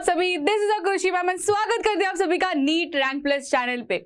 सभी, this is कृषि ma'am, स्वागत करते हैं आप सभी का नीट रैंक प्लस चैनल पे।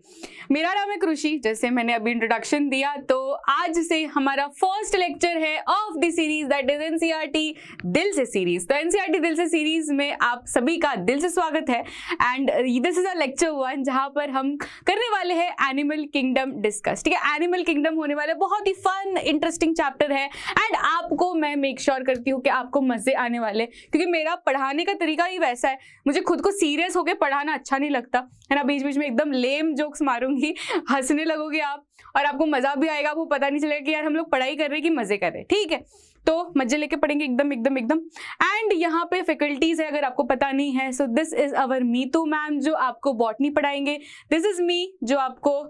मेरा नाम है कृषि, जैसे मैंने अभी इंट्रोडक्शन दिया, तो आज से हमारा फर्स्ट लेक्चर है of the series that is NCERT दिल से सीरीज। तो एनसीईआरटी दिल से सीरीज में आप सभी का दिल से स्वागत है and this is a lecture 1 जहां पर हम करने वाले हैं एनिमल किंगडम डिस्कस। ठीक है, एनिमल किंगडम होने वाला बहुत ही फन इंटरेस्टिंग चैप्टर है एंड आपको मैं मेक श्योर करती हूँ कि आपको मजे आने वाले, क्योंकि मेरा पढ़ाने का तरीका ही वैसा है। मुझे खुद को सीरियस होकर पढ़ाना अच्छा नहीं लगता है ना, बीच बीच में एकदम लेम जोक्स मारूंगी, हंसने लगोगे आप और आपको मजा भी आएगा, आपको पता नहीं चलेगा कि यार हम लोग पढ़ाई कर रहे हैं कि मजे कर रहे हैं। ठीक है, तो मजे लेके पढ़ेंगे एकदम एकदम एकदम। एंड यहाँ पे फैकल्टीज है, अगर आपको पता नहीं है, so this is our Meetu ma'am जो आपको बॉटनी पढ़ाएंगे, दिस इज मी जो आपको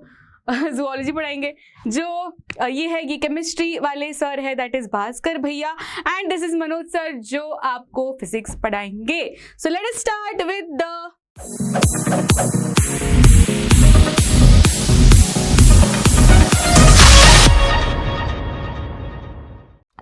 जूलॉजी पढ़ाएंगे, जो ये है ये केमिस्ट्री वाले सर है दैट इज भास्कर भैया, and this is Manoj sir जो आपको फिजिक्स पढ़ाएंगे। So let us start with the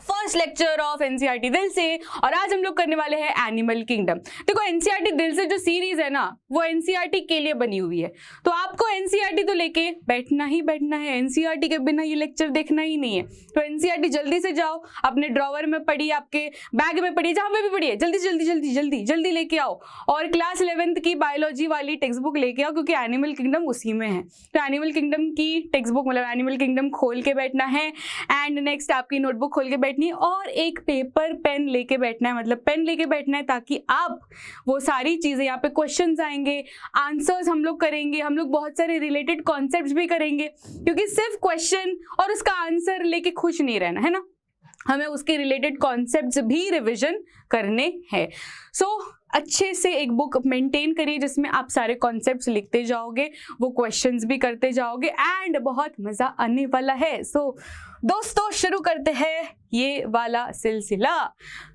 first lecture of NCERT दिल से। और आज हम लोग करने वाले हैं एनिमल किंगडम। देखो एनसीईआरटी दिल से जो सीरीज है ना, वो एनसीईआरटी के लिए बनी हुई है, तो आपको एनसीईआरटी तो लेके बैठना ही बैठना है, एनसीईआरटी के बिना ये लेक्चर देखना ही नहीं है। तो एनसीईआरटी जल्दी से जाओ, अपने ड्रॉवर में पढ़िए, आपके बैग में पढ़िए, जहां पे भी पढ़िए, जल्दी जल्दी जल्दी जल्दी जल्दी लेके आओ और क्लास 11th की बायोलॉजी वाली टेक्स्ट बुक लेके आओ, क्योंकि एनिमल किंगडम उसी में है। तो एनिमल किंगडम की टेक्स्ट बुक मतलब एनिमल किंगडम खोल के बैठना है एंड नेक्स्ट आपकी नोटबुक खोल के बैठनी और एक पेपर पेन लेके बैठना है, मतलब पेन लेके बैठना है, ताकि आप वो सारी चीजें, यहाँ पे क्वेश्चंस आएंगे, आंसर्स हम लोग करेंगे, हम लोग बहुत सारे रिलेटेड कॉन्सेप्ट्स भी करेंगे, क्योंकि सिर्फ क्वेश्चन और उसका आंसर लेके खुश नहीं रहना है ना, हमें उसके रिलेटेड कॉन्सेप्ट्स भी रिवीजन करने हैं। सो अच्छे से एक बुक मेंटेन करिए जिसमें आप सारे कॉन्सेप्ट्स लिखते जाओगे, वो क्वेश्चंस भी करते जाओगे एंड बहुत मजा आने वाला है। सो दोस्तों शुरू करते हैं ये वाला सिलसिला।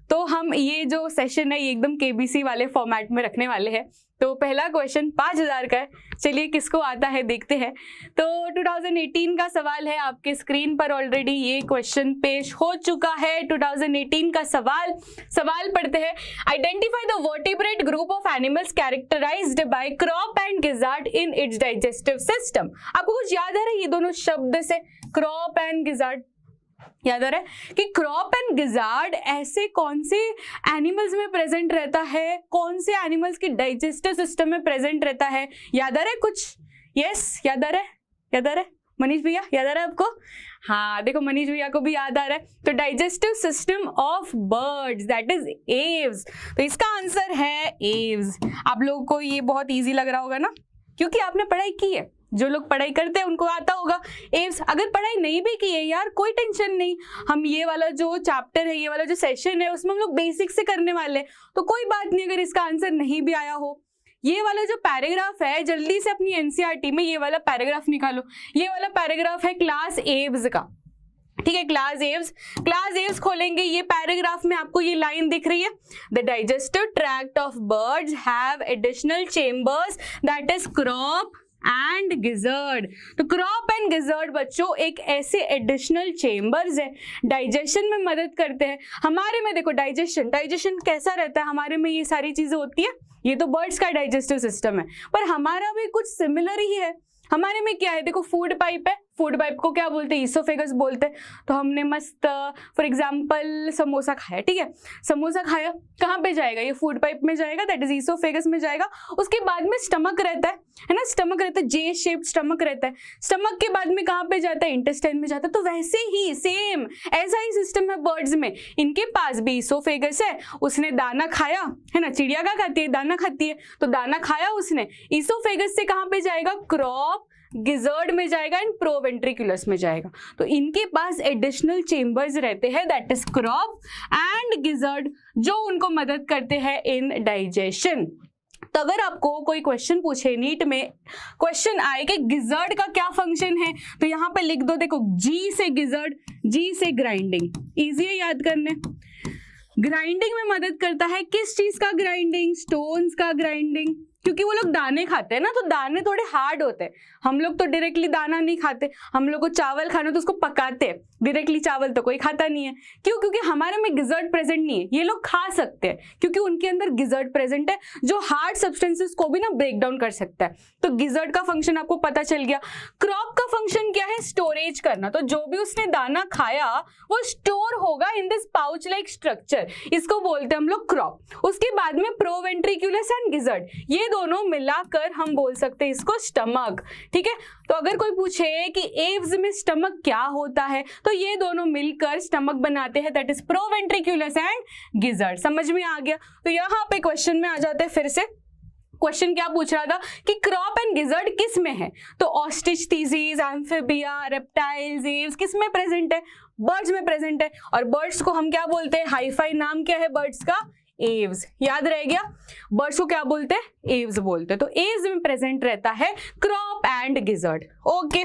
तो हम ये जो सेशन है ये एकदम केबीसी वाले फॉर्मेट में रखने वाले हैं। तो पहला क्वेश्चन 5000 का है, चलिए किसको आता है देखते हैं। तो 2018 का सवाल है, आपके स्क्रीन पर ऑलरेडी ये क्वेश्चन पेश हो चुका है। 2018 का सवाल पढ़ते हैं। Identify the vertebrate group of animals characterized by crop and gizzard in its digestive system. आपको कुछ याद आ रहा है ये दोनों शब्द से, क्रॉप एंड गिजार्ड? याद आ रहा है कि क्रॉप एंड गिजार्ड ऐसे कौन से एनिमल्स में प्रेजेंट रहता है, कौन से एनिमल्स की डाइजेस्टिव सिस्टम में प्रेजेंट रहता है? याद आ रहा है कुछ? यस, याद आ रहा है, याद आ रहा है मनीष भैया, याद आ रहा है आपको? हाँ देखो मनीष भैया को भी याद आ रहा है। तो digestive system of birds that is Aves. तो इसका आंसर है एव्स। आप लोगों को ये बहुत इजी लग रहा होगा ना, क्योंकि आपने पढ़ाई की है, जो लोग पढ़ाई करते हैं उनको आता होगा एव्स। अगर पढ़ाई नहीं भी की है यार कोई टेंशन नहीं, हम ये वाला जो चैप्टर है, ये वाला जो सेशन है उसमें हम लोग बेसिक से करने वाले हैं, तो कोई बात नहीं अगर इसका आंसर नहीं भी आया हो। ये वाला जो पैराग्राफ है, जल्दी से अपनी एनसीईआरटी में ये वाला पैराग्राफ निकालो। ये वाला पैराग्राफ है क्लास एव्स का, ठीक है, क्लास एव्स खोलेंगे, ये पैराग्राफ में आपको ये लाइन दिख रही है, the digestive tract of birds have additional chambers that is crop and gizzard. तो क्रॉप एंड गिजर्ड बच्चों एक ऐसे एडिशनल चेम्बर्स है, डाइजेशन में मदद करते हैं। हमारे में देखो डाइजेशन कैसा रहता है, हमारे में ये सारी चीजें होती है, ये तो बर्ड्स का डाइजेस्टिव सिस्टम है, पर हमारा भी कुछ सिमिलर ही है। हमारे में क्या है, देखो फूड पाइप है, फूड पाइप को क्या बोलते हैं, ईसोफेगस बोलते हैं। तो हमने मस्त फॉर एग्जांपल समोसा खाया, ठीक है, समोसा खाया, कहाँ पे जाएगा, ये फूड पाइप में जाएगा, दैट इज ईसोफेगस में जाएगा। उसके बाद में स्टमक रहता है ना, स्टमक रहता है, जे शेप्ड स्टमक रहता है। स्टमक के बाद में कहाँ पे जाता है, इंटेस्टाइन में जाता है। तो वैसे ही सेम ऐसा ही सिस्टम है बर्ड्स में, इनके पास भी ईसोफेगस है, उसने दाना खाया है ना, चिड़िया क्या खाती है, दाना खाती है, तो दाना खाया उसने, ईसोफेगस से कहाँ पे जाएगा, क्रॉप गिजर्ड में जाएगा एंड प्रोवेंट्रिकुलस में जाएगा। तो इनके पास एडिशनल चेम्बर्स रहते हैं that is crop and gizzard, जो उनको मदद करते हैं इन डाइजेशन। तो अगर आपको कोई क्वेश्चन पूछे नीट में, क्वेश्चन आए कि गिजर्ड का क्या फंक्शन है, तो यहाँ पे लिख दो, देखो जी से गिजर्ड, जी से ग्राइंडिंग, इजी है याद करने। ग्राइंडिंग में मदद करता है, किस चीज का ग्राइंडिंग, स्टोन्स का ग्राइंडिंग, क्योंकि वो लोग दाने खाते हैं ना, तो दाने थोड़े हार्ड होते हैं। हम लोग तो डायरेक्टली दाना नहीं खाते, हम लोग को चावल खाना तो उसको पकाते हैं, डायरेक्टली चावल तो कोई खाता नहीं है। क्यों? क्योंकि हमारे में गिजर्ट प्रेजेंट नहीं है। ये लोग खा सकते हैं क्योंकि उनके अंदर गिजर्ट प्रेजेंट है जो हार्ड सब्सटेंसेस को भी ना ब्रेक डाउन कर सकता है। तो गिजर्ट का फंक्शन आपको पता चल गया। क्रॉप का फंक्शन क्या है? स्टोरेज करना। तो जो भी उसने दाना खाया वो स्टोर होगा in this pouch like structure, इसको बोलते हैं हम लोग क्रॉप। उसके बाद में प्रोवेंट्रिकुलस एंड गिजर्ट, ये दोनों मिलाकर हम बोल सकते हैं इसको स्टमक। ठीक है, तो अगर कोई पूछे कि एव्स में स्टमक क्या होता है, तो ये दोनों मिलकर स्टमक बनाते हैं, दैट इज प्रोवेंट्रिकुलस एंड गिजर्ट। समझ में आ गया? तो यहाँ पे क्वेश्चन में आ जाते हैं फिर से। क्वेश्चन क्या पूछ रहा था कि क्रॉप एंड गिजर्ट किस में है? तो ostrich species, Amphibia, reptiles, Aves किस में प्रेजेंट है? बर्ड्स में प्रेजेंट है। और बर्ड्स को हम क्या बोलते हैं? हाईफाई नाम क्या है बर्ड्स का? एव्स। याद रह गया? बर्ड्स को क्या बोलते हैं? एव्स बोलते हैं। तो एव्स में प्रेजेंट रहता है क्रॉप एंड गिजर्ट। ओके,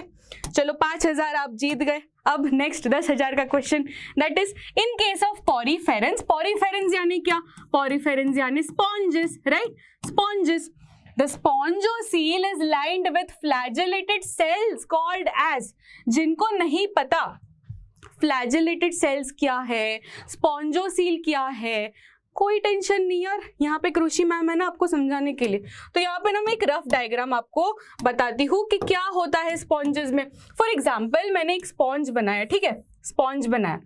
चलो 5000 आप जीत गए। अब नेक्स्ट 10,000 का question, that is in case of poriferans. Poriferans यानी क्या? पॉरीफेरेंस यानी sponges, right? Sponges. The spongocele is lined with flagellated cells called as, जिनको नहीं पता फ्लैजेलेटेड सेल्स क्या है, स्पॉन्जोसील क्या है, कोई टेंशन नहीं यार, यहाँ पे कृषि मैम है ना आपको समझाने के लिए। तो यहाँ पे ना मैं एक रफ डायग्राम आपको बताती हूँ कि क्या होता है स्पॉन्जेस में। फॉर एग्जाम्पल मैंने एक स्पॉन्ज बनाया, ठीक है, स्पॉन्ज बनाया।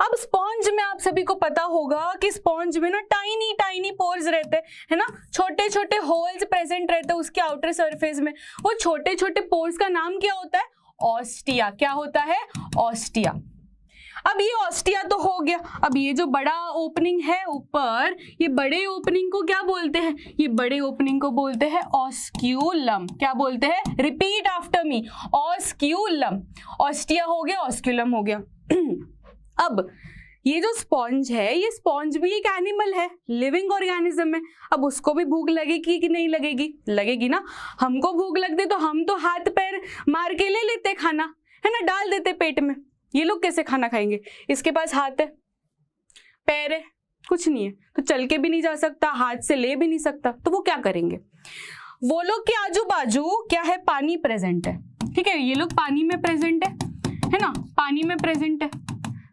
अब स्पॉन्ज में आप सभी को पता होगा कि स्पॉन्ज में ना टाइनी टाइनी पोर्स रहते हैं, है ना, छोटे छोटे होल्स प्रेजेंट रहते हैं उसके आउटर सरफेस में। वो छोटे छोटे पोर्स का नाम क्या होता है? ऑस्टिया। क्या होता है? ऑस्टिया। अब ये ऑस्टिया तो हो गया। अब ये जो बड़ा ओपनिंग है ऊपर, ये बड़े ओपनिंग को क्या बोलते हैं? ये बड़े ओपनिंग को बोलते हैं ऑस्क्यूलम। क्या बोलते हैं? Repeat after me, osculum. Ostia हो गया, ऑस्क्यूलम हो गया। अब ये जो स्पॉन्ज है, ये स्पॉन्ज भी एक एनिमल है, लिविंग ऑर्गेनिज्म है। अब उसको भी भूख लगेगी कि नहीं लगेगी? लगेगी ना। हमको भूख लगती तो हम तो हाथ पैर मार के ले लेते खाना, है ना, डाल देते पेट में। ये लोग कैसे खाना खाएंगे? इसके पास हाथ है, पैर है, कुछ नहीं है, तो चल के भी नहीं जा सकता, हाथ से ले भी नहीं सकता, तो वो क्या करेंगे? वो लोग के आजू बाजू क्या है? पानी प्रेजेंट है। ठीक है, ये लोग पानी में प्रेजेंट है ना, पानी में प्रेजेंट है।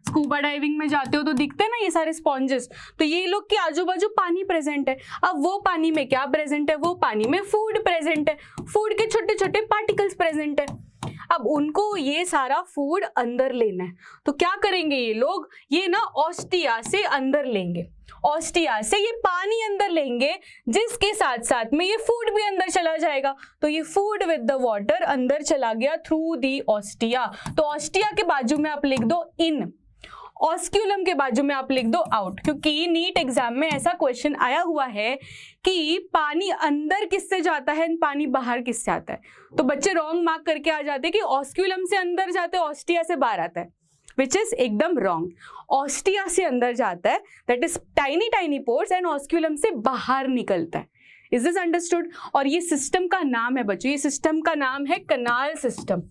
स्कूबा डाइविंग में जाते हो तो दिखते हैं ना ये सारे स्पॉन्जेस। तो ये लोग के आजू बाजू पानी प्रेजेंट है। अब वो पानी में क्या प्रेजेंट है? वो पानी में फूड प्रेजेंट है, फूड के छोटे छोटे पार्टिकल्स प्रेजेंट है। अब उनको ये सारा फूड अंदर लेना है, तो क्या करेंगे ये लोग? ये ना ऑस्टिया से अंदर लेंगे, ऑस्टिया से ये पानी अंदर लेंगे, जिसके साथ साथ में ये फूड भी अंदर चला जाएगा। तो ये फूड विद द वाटर अंदर चला गया थ्रू दी ऑस्टिया। तो ऑस्टिया के बाजू में आप लिख दो इन, ऑस्क्यूलम के बाजू में आप लिख दो आउट, क्योंकि नीट एग्जाम में ऐसा क्वेश्चन आया हुआ है कि पानी अंदर किससे जाता है, पानी बाहर किससे आता है। तो बच्चे रॉन्ग मार्क करके आ जाते हैं कि ऑस्क्यूलम से अंदर जाते हैं, ऑस्टिया से बाहर आता है, विच इज एकदम रॉन्ग। ऑस्टिया से अंदर जाता है, that is tiny tiny pores, and osculum से बाहर निकलता है। Is this understood? और ये सिस्टम का नाम है बच्चों, ये सिस्टम का नाम है कनाल सिस्टम।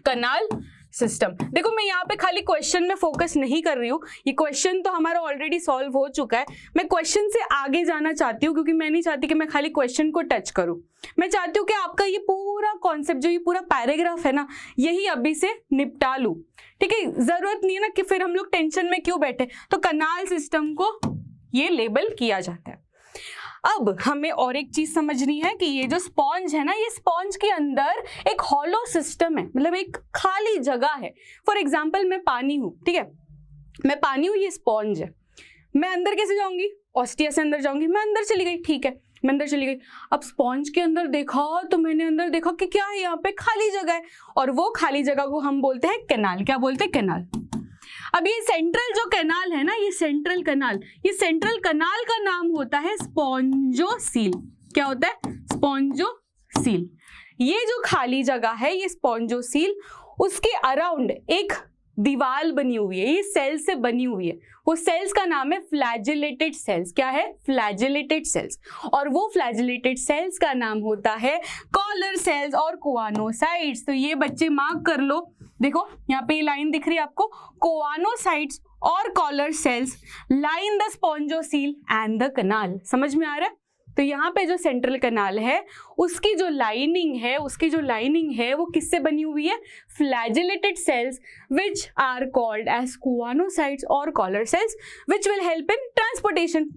Canal system. देखो मैं यहाँ पे खाली क्वेश्चन में फोकस नहीं कर रही हूँ, ये क्वेश्चन तो हमारा ऑलरेडी सॉल्व हो चुका है। मैं क्वेश्चन से आगे जाना चाहती हूँ, क्योंकि मैं नहीं चाहती कि मैं खाली क्वेश्चन को टच करूँ। मैं चाहती हूँ कि आपका ये पूरा कॉन्सेप्ट, जो ये पूरा पैराग्राफ है ना, यही अभी से निपटा लूँ। ठीक है, जरूरत नहीं है ना कि फिर हम लोग टेंशन में क्यों बैठे। तो कनाल सिस्टम को ये लेबल किया जाता है। अब हमें और एक चीज समझनी है कि ये जो स्पॉन्ज है ना, ये स्पॉन्ज के अंदर एक हॉलो सिस्टम है, मतलब एक खाली जगह है। फॉर एग्जाम्पल मैं पानी हूं, ठीक है, मैं पानी हूं, ये स्पॉन्ज है। मैं अंदर कैसे जाऊंगी? ऑस्टिया से अंदर जाऊंगी। मैं अंदर चली गई, ठीक है, मैं अंदर चली गई। अब स्पॉन्ज के अंदर देखा तो मैंने अंदर देखा कि क्या है, यहाँ पे खाली जगह है, और वो खाली जगह को हम बोलते हैं कैनाल। क्या बोलते हैं? कैनाल। अब ये सेंट्रल जो कैनाल है ना, ये सेंट्रल कैनाल, ये सेंट्रल कैनाल का नाम होता है स्पॉन्जोसील। क्या होता है? स्पॉन्जोसील। ये जो खाली जगह है, ये स्पॉन्जोसील, उसके अराउंड एक दीवार बनी हुई है, ये सेल्स से बनी हुई है। वो सेल्स का नाम है फ्लैजिलेटेड सेल्स। क्या है? Flagellated sales. और वो फ्लैजिलेटेड सेल्स का नाम होता है कॉलर सेल्स और कोआनोसाइट्स। तो ये बच्चे मार्क कर लो, देखो यहाँ पे ये लाइन दिख रही है आपको, कोआनोसाइट्स और collar cells line the spongocoel and the canal. समझ में आ रहा है? तो यहाँ पे जो सेंट्रल कनाल है उसकी जो लाइनिंग है वो किससे बनी हुई है? Flagellated cells which are called as choanocytes और collar cells which will help in transportation.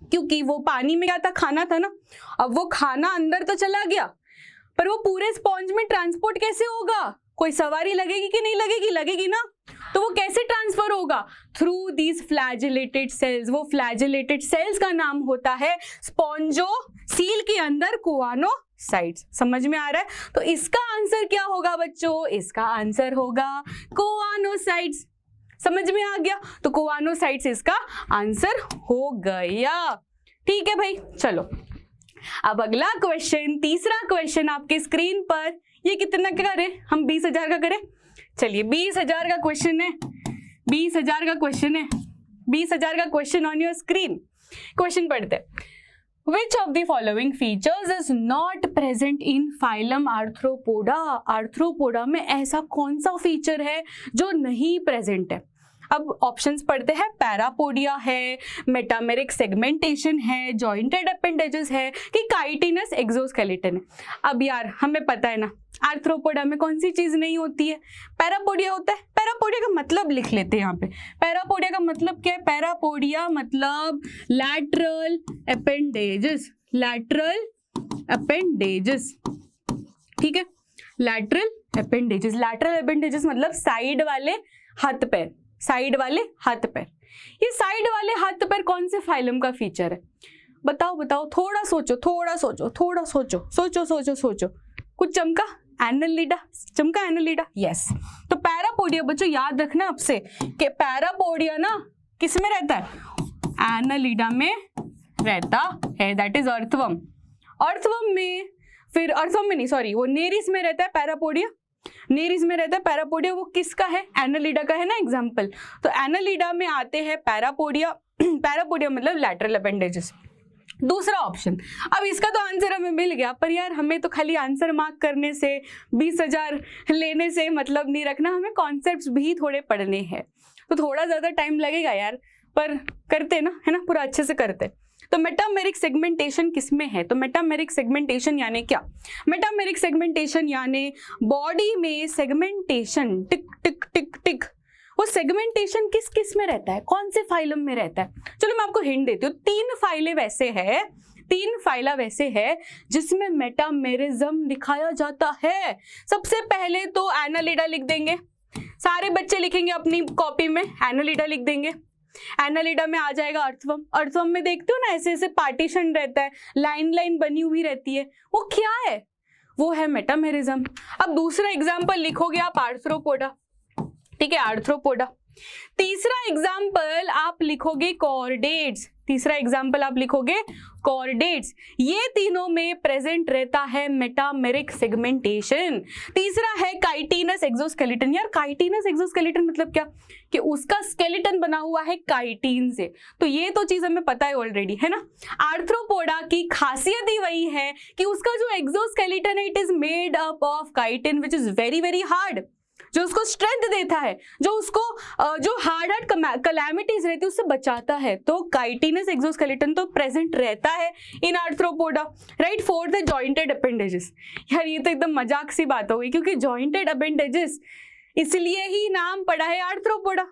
क्योंकि वो पानी में क्या था? खाना था ना। अब वो खाना अंदर तो चला गया, पर वो पूरे स्पॉन्ज में ट्रांसपोर्ट कैसे होगा? कोई सवारी लगेगी कि नहीं लगेगी? लगेगी ना। तो वो कैसे ट्रांसफर होगा? Through these flagellated sales. वो फ्लैजिलेटेड सेल्स का नाम होता है स्पॉन्जोसील के अंदर कुआनोसाइट्स। समझ में आ रहा है? तो इसका आंसर क्या होगा बच्चों? इसका आंसर होगा कुआनोसाइट्स। समझ में आ गया? तो कुआनोसाइट्स इसका आंसर हो गया। ठीक है भाई, चलो अब अगला क्वेश्चन, तीसरा क्वेश्चन आपके स्क्रीन पर। ये कितना का करें हम? 20,000 का करें। चलिए 20,000 का क्वेश्चन है, 20,000 का क्वेश्चन है, 20,000 का question on your screen. Question पढ़ते हैं। Which of the following features is not present in phylum Arthropoda? Arthropoda में ऐसा कौन सा फीचर है जो नहीं प्रेजेंट है? अब ऑप्शंस पढ़ते हैं। पैरापोडिया है, मेटामेरिक सेगमेंटेशन है, जॉइंटेड अपेंडेजेस है कि काइटिनस एक्सोस्केलेटन है। अब यार हमें पता है ना आर्थ्रोपोडा में कौन सी चीज नहीं होती है? पैरापोडिया होता है। पैरापोडिया का मतलब लिख लेते हैं यहाँ पे। पैरापोडिया का मतलब क्या है? पैरापोडिया मतलब लैटरल अपेंडेजेस, लैटरल अपेंडेजेस। ठीक है, लैटरल अपेंडेजेस। लैटरल अपेंडेजेस मतलब साइड वाले हाथ पैर, साइड वाले हाथ पैर। ये साइड वाले हाथ पैर कौन से फाइलम का फीचर है? बताओ बताओ, थोड़ा सोचो, थोड़ा सोचो, थोड़ा सोचो, सोचो सोचो सोचो। कुछ चमका? एनालिडा। चमका एनालिडा? यस। तो पैरापोडिया बच्चों याद रखना आपसे कि पैरापोडिया ना किस में रहता है? एनालिडा में रहता है, दैट इज अर्थवर्म। अर्थवर्म में, फिर अर्थवर्म में नहीं, सॉरी, वो नेरिस में रहता है पैरापोडिया। नेरिस में रहता है पैरापोडिया। वो किसका है? एनालिडा का है ना एग्जाम्पल। तो एनालिडा में आते हैं पैरापोडिया। पैरापोडिया मतलब लैटरल अपेंडेजेस। दूसरा ऑप्शन। अब इसका तो आंसर हमें मिल गया, पर यार हमें तो खाली आंसर मार्क करने से, 20,000 लेने से मतलब नहीं रखना, हमें कॉन्सेप्ट्स भी थोड़े पढ़ने हैं। तो थोड़ा ज्यादा टाइम लगेगा यार, पर करते ना, है ना, पूरा अच्छे से करते। तो मेटामेरिक सेगमेंटेशन किसमें है? तो मेटामेरिक सेगमेंटेशन यानी क्या? मेटामेरिक सेगमेंटेशन यानी बॉडी में सेगमेंटेशन, टिक टिक टिक टिक। वो सेगमेंटेशन किस किस में रहता है? कौन से फाइलम में रहता है? चलो मैं आपको हिंट देती हूँ। 3 फाइलें वैसे है, 3 फाइला वैसे है जिसमें मेटामेरिज्म दिखाया जाता है। सबसे पहले तो एनालिडा लिख देंगे, सारे बच्चे लिखेंगे अपनी कॉपी में, एनालिडा लिख देंगे। एनालिडा में आ जाएगा अर्थवर्म। अर्थवर्म में देखते हो ना ऐसे ऐसे पार्टीशन रहता है, लाइन लाइन बनी हुई रहती है, वो क्या है? वो है मेटामेरिज्म। अब दूसरा एग्जाम्पल लिखोगे आप आर्थ्रोपोडा। ठीक है, आर्थ्रोपोडा। तीसरा एग्जाम्पल आप लिखोगे कॉर्डेट्स। तीसरा एग्जाम्पल आप लिखोगे कॉर्डेट्स। ये तीनों में प्रेजेंट रहता है मेटामेरिक सेगमेंटेशन। तीसरा है काइटिनस एक्सोस्केलेटन। यार काइटिनस एक्सोस्केलेटन मतलब क्या? कि उसका स्केलेटन बना हुआ है काइटिन से। तो ये तो चीज हमें पता है ऑलरेडी, है ना। आर्थ्रोपोडा की खासियत ही वही है कि उसका जो एक्सोस्केलेटन है it is made up of chitin which is very very hard, जो उसको स्ट्रेंथ देता है, जो उसको जो हार्ड कैलामिटीज रहती है उससे बचाता है। तो काइटिनस एक्सोस्केलेटन तो प्रेजेंट रहता है इन आर्थ्रोपोडा, राइट। फोर्थ है जॉइंटेड अपेंडेजेस। यार ये तो एकदम मजाक सी बात हो गई, क्योंकि जॉइंटेड अपेंडेजेस इसलिए ही नाम पड़ा है आर्थ्रोपोडा।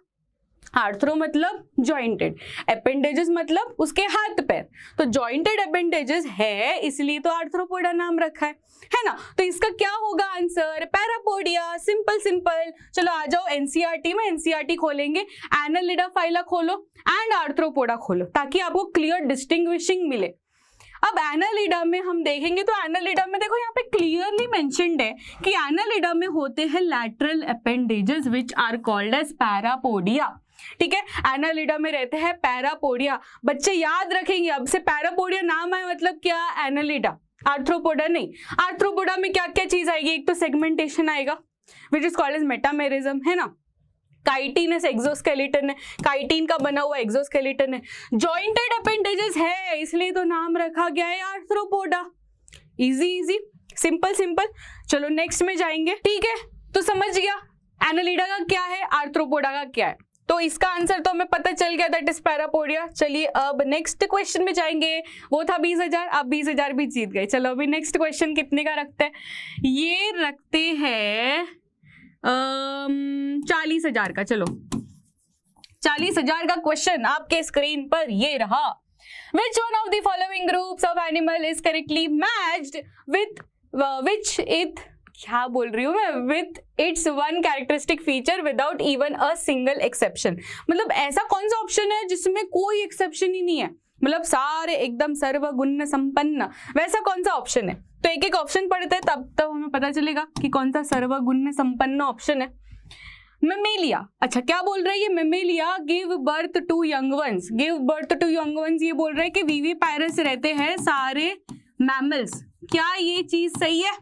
आर्थ्रो मतलब जॉइंटेड, अपेंडेजेस मतलब उसके हाथ पैर, तो जॉइंटेड अपेंडेजेस है इसलिए तो आर्थ्रोपोडा नाम रखा है ना। तो इसका क्या होगा आंसर? पैरापोडिया। Simple simple. चलो आ जाओ एनसीईआरटी में, एनसीईआरटी खोलेंगे, एनालिडा फाइला खोलो एंड आर्थ्रोपोडा खोलो, ताकि आपको क्लियर डिस्टिंग्विशिंग मिले। अब एनालिडा में हम देखेंगे तो एनालिडा में देखो यहाँ पे क्लियरली मेंशन्ड है कि एनालिडा में होते हैं lateral appendages which are called as parapodia. ठीक है, एनालिडा में रहते हैं पैरापोडिया। बच्चे याद रखेंगे, अब से पैरापोडिया नाम है मतलब क्या? एनालिडा, आर्थ्रोपोडा नहीं। आर्थ्रोपोडा में क्या क्या चीज आएगी? एक तो सेगमेंटेशन आएगा which is called as metamerism, है ना। काइटिनस एक्सोस्केलेटन है, काइटिन का बना हुआ एक्सोस्केलेटन है। जॉइंटेड अपेंडेजेस है इसलिए तो नाम रखा गया है arthropoda. Easy easy, simple simple. चलो नेक्स्ट में जाएंगे। ठीक है, तो समझ गया एनालिडा का क्या है, आर्थ्रोपोडा का क्या है। तो इसका आंसर तो हमें पता चल गया, दैट इज पैरापोडिया। चलिए अब नेक्स्ट क्वेश्चन में जाएंगे। वो था 20,000, आप 20,000 भी जीत गए। चलो अभी नेक्स्ट क्वेश्चन कितने का रखते हैं? ये रखते हैं 40,000 का। चलो 40,000 का क्वेश्चन आपके स्क्रीन पर ये रहा। Which one of the following groups of animal is correctly matched with which it क्या बोल रही हूँ मैं, with its one characteristic feature without even a single exception। मतलब ऐसा कौन सा ऑप्शन है जिसमें कोई एक्सेप्शन ही नहीं है, मतलब सारे एकदम सर्वगुण संपन्न, वैसा कौन सा ऑप्शन है? तो एक एक ऑप्शन पढ़ते हैं तब हमें पता चलेगा कि कौन सा सर्वगुण संपन्न ऑप्शन है। मेमेलिया, अच्छा क्या बोल रहा है ये? Mammalia give birth to young ones, give birth to young ones, ये बोल रहा है कि विविपैरस रहते हैं सारे मैमल्स। क्या ये चीज सही है?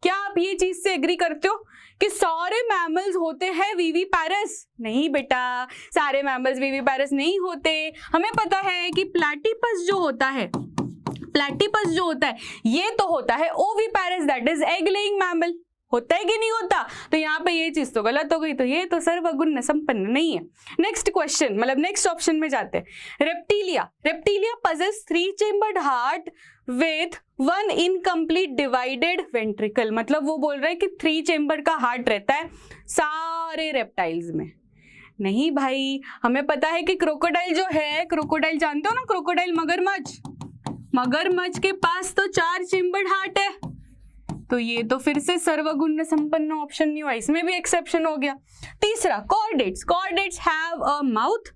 क्या आप ये चीज से एग्री करते हो कि सारे मैमल्स होते हैं विविपैरस? नहीं बेटा, सारे मैमल्स विविपैरस नहीं होते। हमें पता है कि प्लैटिपस जो होता है, प्लैटिपस जो होता है ये तो होता है oviparous, that is egg laying mammal. होता है कि नहीं होता? तो यहाँ पे ये चीज तो गलत हो गई, तो ये तो सर्वगुण संपन्न नहीं है। नेक्स्ट क्वेश्चन, मतलब नेक्स्ट ऑप्शन में जाते हैं। Reptilia, reptilia possess 3 chambered heart with 1 incomplete divided ventricle. मतलब वो बोल रहे हैं कि 3 चेम्बर का हार्ट रहता है सारे रेप्टाइल्स में। नहीं भाई, हमें पता है कि क्रोकोडाइल जो है, क्रोकोडाइल जानते हो ना, क्रोकोडाइल मगरमच्छ, मगरमच्छ के पास तो 4 चेम्बर्ड हार्ट है। तो ये तो फिर से सर्वगुण संपन्न ऑप्शन नहीं हुआ, इसमें भी एक्सेप्शन हो गया। तीसरा chordates, chordates have a mouth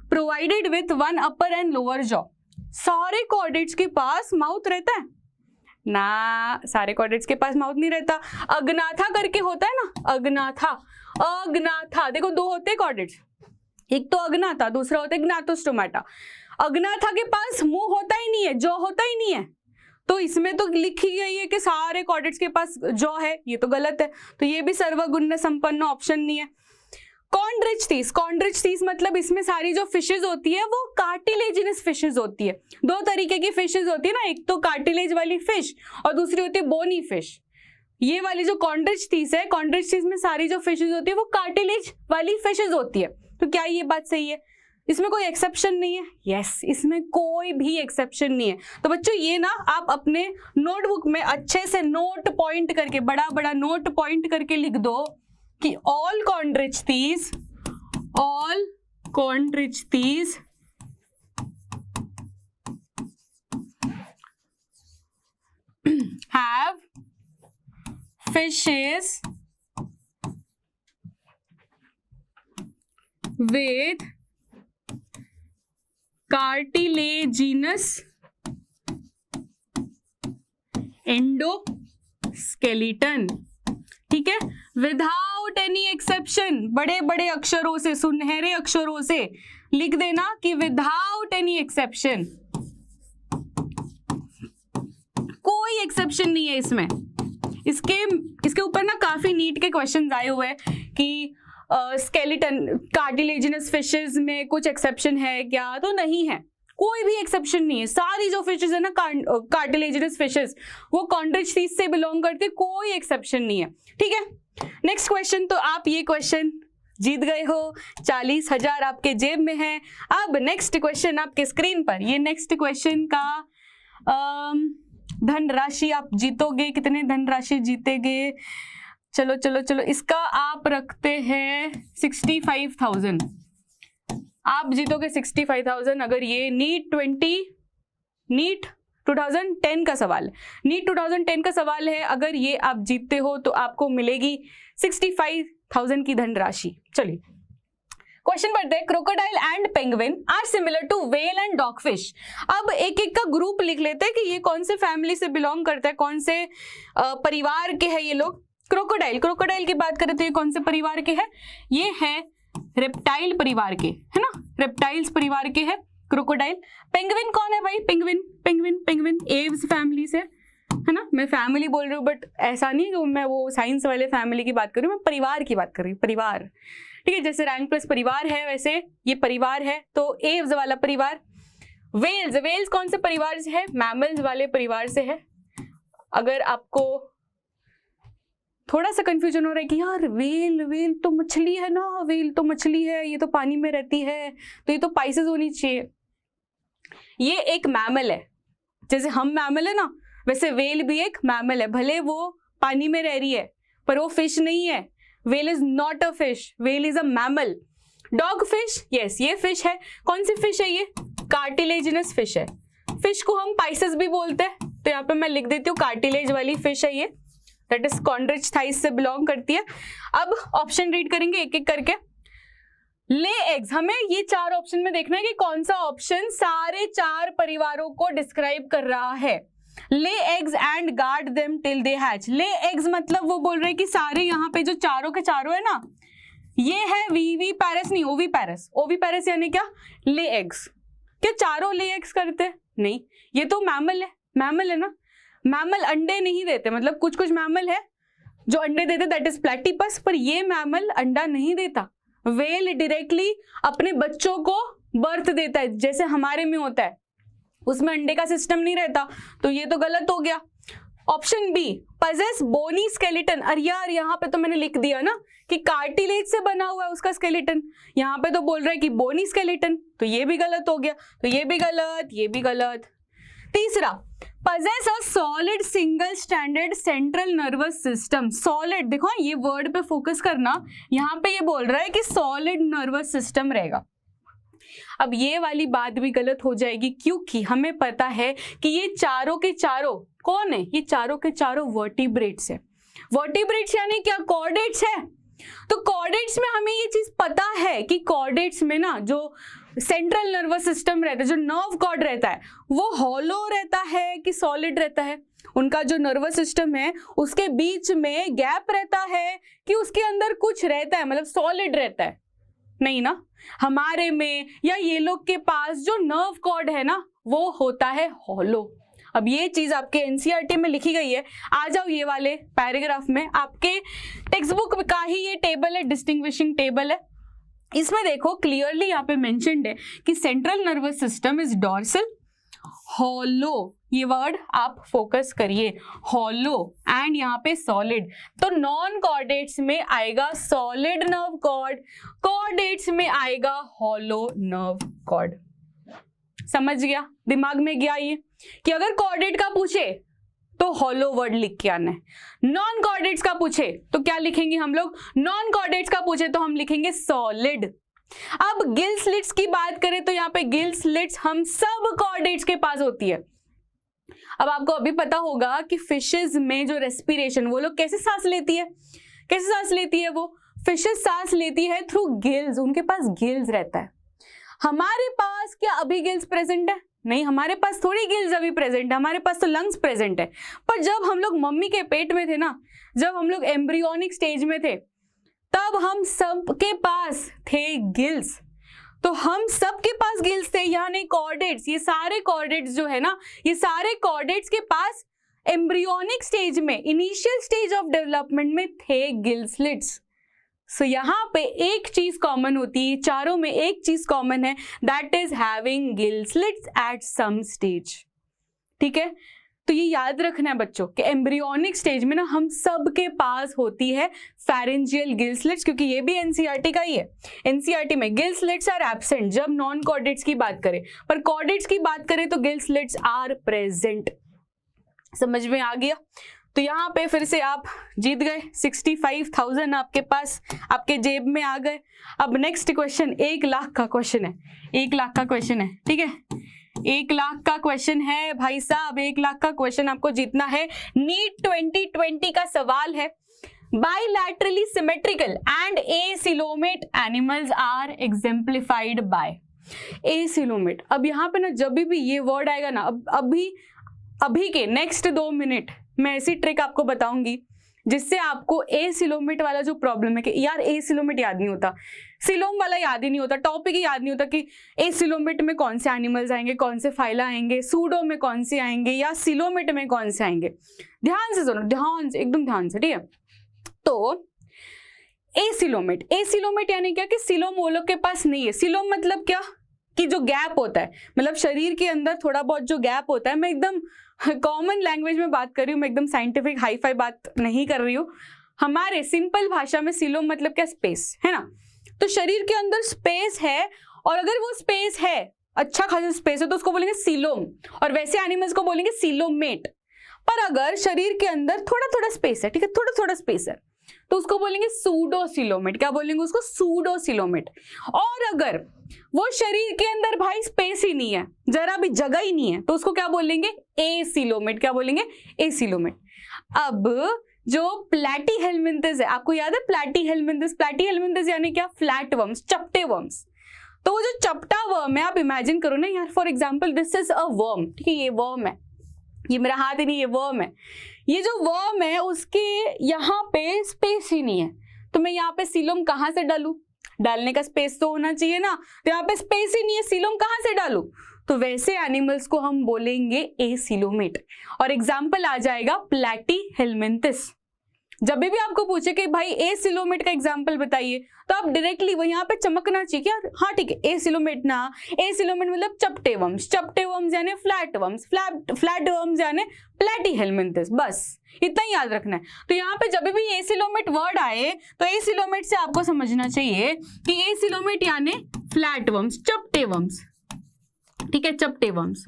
provided with 1 upper and lower jaw. सारे कॉर्डेट्स के पास माउथ रहता है ना? सारे कॉर्डेट्स के पास माउथ नहीं रहता। अग्नाथा करके होता है ना, अग्नाथा, अग्नाथा देखो 2 होते हैं कॉर्डेट्स, एक तो अग्नाथा, दूसरा होता है ग्नाथोस्टोमाटा। अग्नाथा के पास मुंह होता ही नहीं है, जॉ होता ही नहीं है, तो इसमें तो लिखी गई है कि सारे कॉर्डेट्स के पास जॉ है, ये तो गलत है। तो ये भी सर्वगुण संपन्न ऑप्शन नहीं है। कॉन्ड्रिचथीस, कॉन्ड्रिचथीस मतलब इसमें सारी जो फिशेज होती है वो कार्टिलेजिनस फिशेज होती है। 2 तरीके की फिशेज होती है ना, एक तो कार्टिलेज वाली फिश और दूसरी होती है बोनी फिश। ये वाली जो कॉन्ड्रिचथीस है, कॉन्ड्रिचथीस में सारी जो फिशेज होती है वो कार्टिलेज वाली फिशेज होती है। तो क्या ये बात सही है? इसमें कोई एक्सेप्शन नहीं है? यस, इसमें कोई भी एक्सेप्शन नहीं है। तो बच्चों ये ना आप अपने नोटबुक में अच्छे से नोट पॉइंट करके, बड़ा बड़ा नोट पॉइंट करके लिख दो कि all chondrichthyes have fishes with cartilaginous endoskeleton. ठीक है, विदाउट एनी एक्सेप्शन, बड़े बड़े अक्षरों से, सुनहरे अक्षरों से लिख देना कि विदाउट एनी एक्सेप्शन, कोई एक्सेप्शन नहीं है इसमें। इसके ऊपर ना काफी नीट के क्वेश्चंस आए हुए हैं कि स्केलेटन कार्टिलेजिनस फिशेस में कुछ एक्सेप्शन है क्या? तो नहीं है, कोई भी एक्सेप्शन नहीं है। सारी जो फिशेस है ना कार्टिलेजिनस फिशेस वो कॉन्ड्रिचथीस से बिलोंग करती है, कोई एक्सेप्शन नहीं है। ठीक है, नेक्स्ट क्वेश्चन, तो आप ये क्वेश्चन जीत गए हो, 40,000 आपके जेब में है। अब नेक्स्ट क्वेश्चन आपके स्क्रीन पर, ये नेक्स्ट क्वेश्चन का धनराशि आप जीतोगे, कितने धनराशि जीतेगे? चलो चलो चलो, इसका आप रखते हैं 65,000। आप जीतोगे 65,000 अगर ये नीट 2010 का सवाल है, नीट 2010 का सवाल है। अगर ये आप जीतते हो तो आपको मिलेगी 65,000 की धनराशि। चलिए क्वेश्चन पढ़ते हैं। Crocodile and penguin are similar to whale and dogfish. अब एक एक का ग्रुप लिख लेते हैं कि ये कौन से फैमिली से बिलोंग करता है, कौन से परिवार के हैं ये लोग। क्रोकोडाइल, क्रोकोडाइल की बात करें तो ये कौन से परिवार के हैं? ये है रेप्टाइल परिवार के, है ना, रेप्टाइल्स परिवार के हैं क्रोकोडाइल। पेंगुइन कौन है भाई? Penguin penguin penguin Aves family से, है ना। मैं फैमिली बोल रही हूँ बट ऐसा नहीं कि मैं वो साइंस वाले फैमिली की बात कर रही हूँ, मैं परिवार की बात कर रही हूँ, परिवार। ठीक है, जैसे रैंक प्लस परिवार है वैसे ये परिवार है, तो एव्स वाला परिवार। वेल्स, वेल्स कौन से परिवार से है? मैमल्स वाले परिवार से है। अगर आपको थोड़ा सा कंफ्यूजन हो रहा है कि यार वेल तो मछली है ना, वेल तो मछली है, ये तो पानी में रहती है, तो ये तो पाइसेस होनी चाहिए। ये एक मैमल है, जैसे हम मैमल है ना, वैसे वेल भी एक मैमल है। भले वो पानी में रह रही है पर वो फिश नहीं है। Well is not a fish, well is a mammal. Dog fish, yes ये फिश है। कौन सी फिश है ये? कार्टिलेजिनस फिश है। फिश को हम पाइसेस भी बोलते हैं, तो यहाँ पे मैं लिख देती हूँ कार्टिलेज वाली फिश है ये, दैट इज कॉन्ड्रिचथाइस से बिलोंग करती है। अब ऑप्शन रीड करेंगे एक एक करके। ले एग्स, हमें ये 4 ऑप्शन में देखना है कि कौन सा ऑप्शन सारे 4 परिवारों को डिस्क्राइब कर रहा है। Lay eggs and guard them till they hatch. Lay eggs मतलब वो बोल रहे हैं कि सारे यहाँ पे जो चारों के चारों है ना, ये है वीवी पैरस नहीं ओवी पैरस। ओवी पैरस यानी क्या? Lay eggs. क्या चारों ले एग्स करते? नहीं, ये तो मैमल है। मैमल है ना, मैमल अंडे नहीं देते, मतलब कुछ कुछ मैमल है जो अंडे देते, दैट इज प्लेटिपस, पर ये मैमल अंडा नहीं देता। वेल डायरेक्टली अपने बच्चों को बर्थ देता है, जैसे हमारे में होता है, उसमें अंडे का सिस्टम नहीं रहता, तो ये तो गलत हो गया। Option B possess bony skeleton. अरे यार यहाँ पे तो मैंने लिख दिया ना कि कार्टिलेज से बना हुआ है उसका स्केलेटन, यहाँ पे तो बोल रहा है कि बोनी स्केलेटन, तो ये भी गलत हो गया, तो ये भी गलत, ये भी गलत। तीसरा, possess a solid single standard central nervous system। solid, देखो ये वर्ड पे फोकस करना, यहाँ पे ये बोल रहा है कि solid nervous system रहेगा। अब ये वाली बात भी गलत हो जाएगी, क्योंकि हमें पता है कि ये चारों के चारों कौन है? ये चारों के चारों वर्टिब्रेट्स है। वर्टिब्रेट्स यानी क्या? कॉर्डेट्स है। तो कॉर्डेट्स में हमें ये चीज पता है कि कॉर्डेट्स में ना जो सेंट्रल नर्वस सिस्टम रहता है, जो नर्व कॉर्ड रहता है, वो हॉलो रहता है कि सॉलिड रहता है? उनका जो नर्वस सिस्टम है उसके बीच में गैप रहता है कि उसके अंदर कुछ रहता है, मतलब सॉलिड रहता है? नहीं ना, हमारे में या ये लोग के पास जो नर्व कॉर्ड है ना, वो होता है हॉलो। अब ये चीज आपके एनसीईआरटी में लिखी गई है। आ जाओ ये वाले पैराग्राफ में, आपके टेक्स्ट बुक का ही ये टेबल है, डिस्टिंग्विशिंग टेबल है। इसमें देखो क्लियरली यहाँ पे मेंशन्ड है कि central nervous system is dorsal hollow. ये वर्ड आप फोकस करिए, हॉलो एंड यहाँ पे सॉलिड। तो नॉन कॉर्डेट्स में आएगा सॉलिड नर्व कॉर्ड, कॉर्डेट्स में आएगा हॉलो नर्व कॉर्ड। समझ गया? दिमाग में गया ये कि अगर कॉर्डेट का पूछे तो हॉलो वर्ड लिख के आना है, नॉन कॉर्डेट्स का पूछे तो क्या लिखेंगे हम लोग? नॉन कॉर्डेट्स का पूछे तो हम लिखेंगे सॉलिड। अब गिल स्लिट्स की बात करें तो यहाँ पे गिल स्लिट्स हम सब कॉर्डेट्स के पास होती है। अब आपको अभी पता होगा कि फिशेस में जो रेस्पिरेशन, वो लोग कैसे सांस लेती है? कैसे सांस लेती है? वो फिशेस सांस लेती है थ्रू गिल्स, उनके पास गिल्स रहता है। हमारे पास क्या अभी गिल्स प्रेजेंट है? नहीं, हमारे पास थोड़ी गिल्स अभी प्रेजेंट है, हमारे पास तो लंग्स प्रेजेंट है। पर जब हम लोग मम्मी के पेट में थे ना, जब हम लोग एम्ब्रियोनिक स्टेज में थे, तब हम सबके पास थे गिल्स। तो हम सबके पास गिल्स थे, यानी कॉर्डेट्स, ये सारे कॉर्डेट्स जो है ना, ये सारे कॉर्डेट्स के पास एम्ब्रियोनिक स्टेज में, इनिशियल स्टेज ऑफ डेवलपमेंट में थे गिल स्लिट्स। सो यहाँ पे एक चीज कॉमन होती है, चारों में एक चीज कॉमन है, that is having gill slits at some stage. ठीक है, तो ये याद रखना है बच्चों कि एम्ब्रियोनिक स्टेज में ना हम सब के पास होती है फेरेंजियल गिल स्लिट्स, क्योंकि ये भी एनसीईआरटी का ही है। एनसीईआरटी में गिल स्लिट्स आर एब्सेंट जब नॉन कॉर्डेट्स की बात करें, पर कॉर्डेट्स की बात करें तो गिल स्लिट्स आर प्रेजेंट। समझ में आ गया? तो यहाँ पे फिर से आप जीत गए, 65,000 आपके पास, आपके जेब में आ गए। अब नेक्स्ट क्वेश्चन 1 लाख का क्वेश्चन है, 1 लाख का क्वेश्चन है। ठीक है, 1 लाख का क्वेश्चन है भाई साहब, 1 लाख का क्वेश्चन आपको जीतना है। नीट 2020 का सवाल है, bilaterally symmetrical and acoelomate animals are exemplified by. Acoelomate, अब यहाँ पे ना जब भी ये वर्ड आएगा ना, अभी के नेक्स्ट 2 मिनट मैं ऐसी ट्रिक आपको बताऊंगी जिससे आपको एसिलोमेट वाला जो प्रॉब्लम है कि यार एसिलोमेट याद नहीं होता, सिलोम वाला याद ही नहीं होता, टॉपिक ही याद नहीं होता कि एसिलोमेट में कौन से एनिमल्स आएंगे, कौन से फाइला आएंगे, सूडो में कौन से आएंगे या सिलोमेट में कौन से आएंगे। ध्यान से सुनो, ध्यान से, एकदम ध्यान से। ठीक है, तो एसिलोमेट, एसिलोमेट यानी क्या कि सिलोम वो लोग के पास नहीं है। सिलोम मतलब क्या कि जो गैप होता है, मतलब शरीर के अंदर थोड़ा बहुत जो गैप होता है, मैं एकदम कॉमन लैंग्वेज में बात कर रही हूँ, मैं एकदम साइंटिफिक हाई फाई बात नहीं कर रही हूँ। हमारे सिंपल भाषा में सीलोम मतलब क्या, स्पेस, है ना। तो शरीर के अंदर स्पेस है, और अगर वो स्पेस है, अच्छा खासा स्पेस है, तो उसको बोलेंगे सीलोम, और वैसे एनिमल्स को बोलेंगे सीलोमेट। पर अगर शरीर के अंदर थोड़ा थोड़ा स्पेस है, ठीक है, थोड़ा थोड़ा स्पेस है, तो उसको बोलेंगे सूडोसिलोमेट। क्या बोलेंगे उसको, सूडोसिलोमेट। और अगर वो शरीर के अंदर भाई स्पेस ही नहीं है, जरा भी जगह ही नहीं है, तो उसको क्या बोलेंगे, एसिलोमेट। क्या बोलेंगे, एसिलोमेट। अब जो प्लैटीहेलमिंथस है, आपको याद है प्लैटीहेलमिंथस, प्लैटीहेलमिंथस यानी क्या, फ्लैट वर्म्स, चपटे वर्म्स। तो वो जो चपटा वर्म है, आप इमेजिन करो ना यार, for example this is a worm, ठीक है, ये वर्म है, ये मेरा हाथ ही नहीं, ये वर्म है। ये जो वर्म है उसके यहाँ पे स्पेस ही नहीं है, तो मैं यहाँ पे सीलोम कहाँ से डालूं, डालने का स्पेस तो होना चाहिए ना, तो यहाँ पे स्पेस ही नहीं है, सीलोम कहाँ से डालूं, तो वैसे एनिमल्स को हम बोलेंगे एसिलोमेट। और एग्जाम्पल आ जाएगा प्लैटीहेलमिंथस। जब भी आपको पूछे कि भाई एसिलोमेट का एग्जाम्पल बताइए, तो आप डायरेक्टली वो यहाँ पे चमकना चाहिए कि यार हाँ ठीक है, एसिलोमेट ना, एसिलोमेट मतलब चपटे वर्म्स, चपटे वर्म्स यानी फ्लैट वर्म्स, फ्लैट वर्म्स यानी प्लैटीहेलमिंथस, बस इतना ही याद रखना है। तो यहाँ पे जब भी एसिलोमेट वर्ड आए, तो एसिलोमेट से आपको समझना चाहिए कि एसिलोमेट यानी फ्लैट वर्म्स, चपटे वर्म्स, ठीक है, चपटे वर्म्स।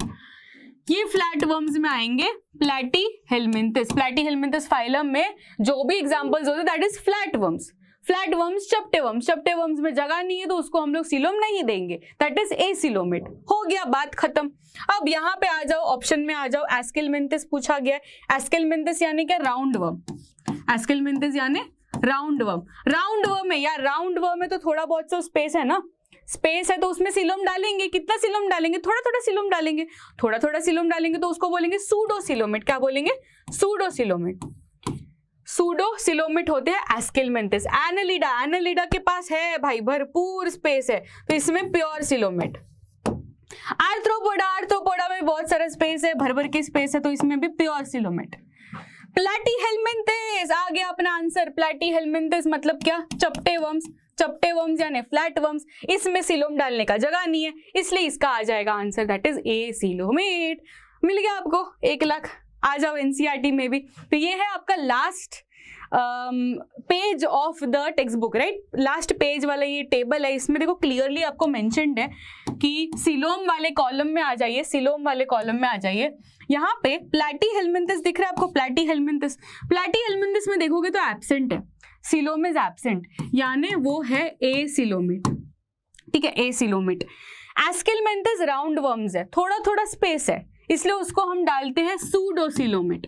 ये फ्लैट वर्म्स में आएंगे प्लैटीहेलमिंथस। प्लैटीहेलमिंथस फाइलम में जो भी एग्जांपल्स होते हैं that is flat worms. Flat worms, चपटे वर्म्स, चपटे वर्म्स में जगह नहीं है तो उसको हम लोग सीलोम नहीं देंगे, दैट इज एसिलोमेट। हो गया, बात खत्म। अब यहाँ पे आ जाओ, ऑप्शन में आ जाओ, एस्केलमिंथस पूछा गया है। एस्केलमिंथस यानी क्या, राउंड वर्म। एस्केलमिंथस यानी राउंड वर्म। राउंड वर्म है यार, राउंड वर्म है तो थोड़ा बहुत तो स्पेस है ना, स्पेस है तो उसमें सीलोम डालेंगे। कितना सीलोम डालेंगे, थोड़ा थोड़ा सीलोम डालेंगे, थोड़ा थोड़ा सीलोम डालेंगे, तो उसको बोलेंगे सूडोसिलोमेट। क्या बोलेंगे, सूडोसिलोमेट। सूडोसिलोमेट होते हैं एस्केलमिंथस। एनालिडा, एनालिडा के पास है भाई भरपूर स्पेस है, तो इसमें प्योर सिलोमेट। आर्थ्रोपोडा, आर्थ्रोपोडा में बहुत सारा स्पेस है, भर भर के स्पेस है, तो इसमें भी प्योर सिलोमेट। प्लैटीहेलमिंथस आ गया अपना आंसर। प्लैटीहेलमिंथस मतलब क्या, चपटे वर्म्स, चपटे वर्म्स यानी फ्लैट वर्म्स, इसमें सीलोम डालने का जगह नहीं है, इसलिए इसका आ जाएगा आंसर, दैट इज एसिलोमेट। मिल गया आपको 1 लाख। आ जाओ एनसीईआरटी में भी। तो ये है आपका last page of the text book, right, last page वाला ये टेबल है। इसमें देखो क्लियरली आपको मेंशन्ड है कि सीलोम वाले कॉलम में आ जाइए, सीलोम वाले कॉलम में आ जाइए। यहाँ पे प्लैटीहेलमिंथस दिख रहा है आपको, प्लैटीहेलमिंथस। प्लैटीहेलमिंथस में देखोगे तो एब्सेंट है, सीलोम इज एब्सेंट, यानी वो है एसिलोमेट, ठीक है, एसिलोमेट। एस्केलमिंथस राउंड वर्म्स है, थोड़ा थोड़ा स्पेस है, इसलिए उसको हम डालते हैं सूडोसिलोमेट।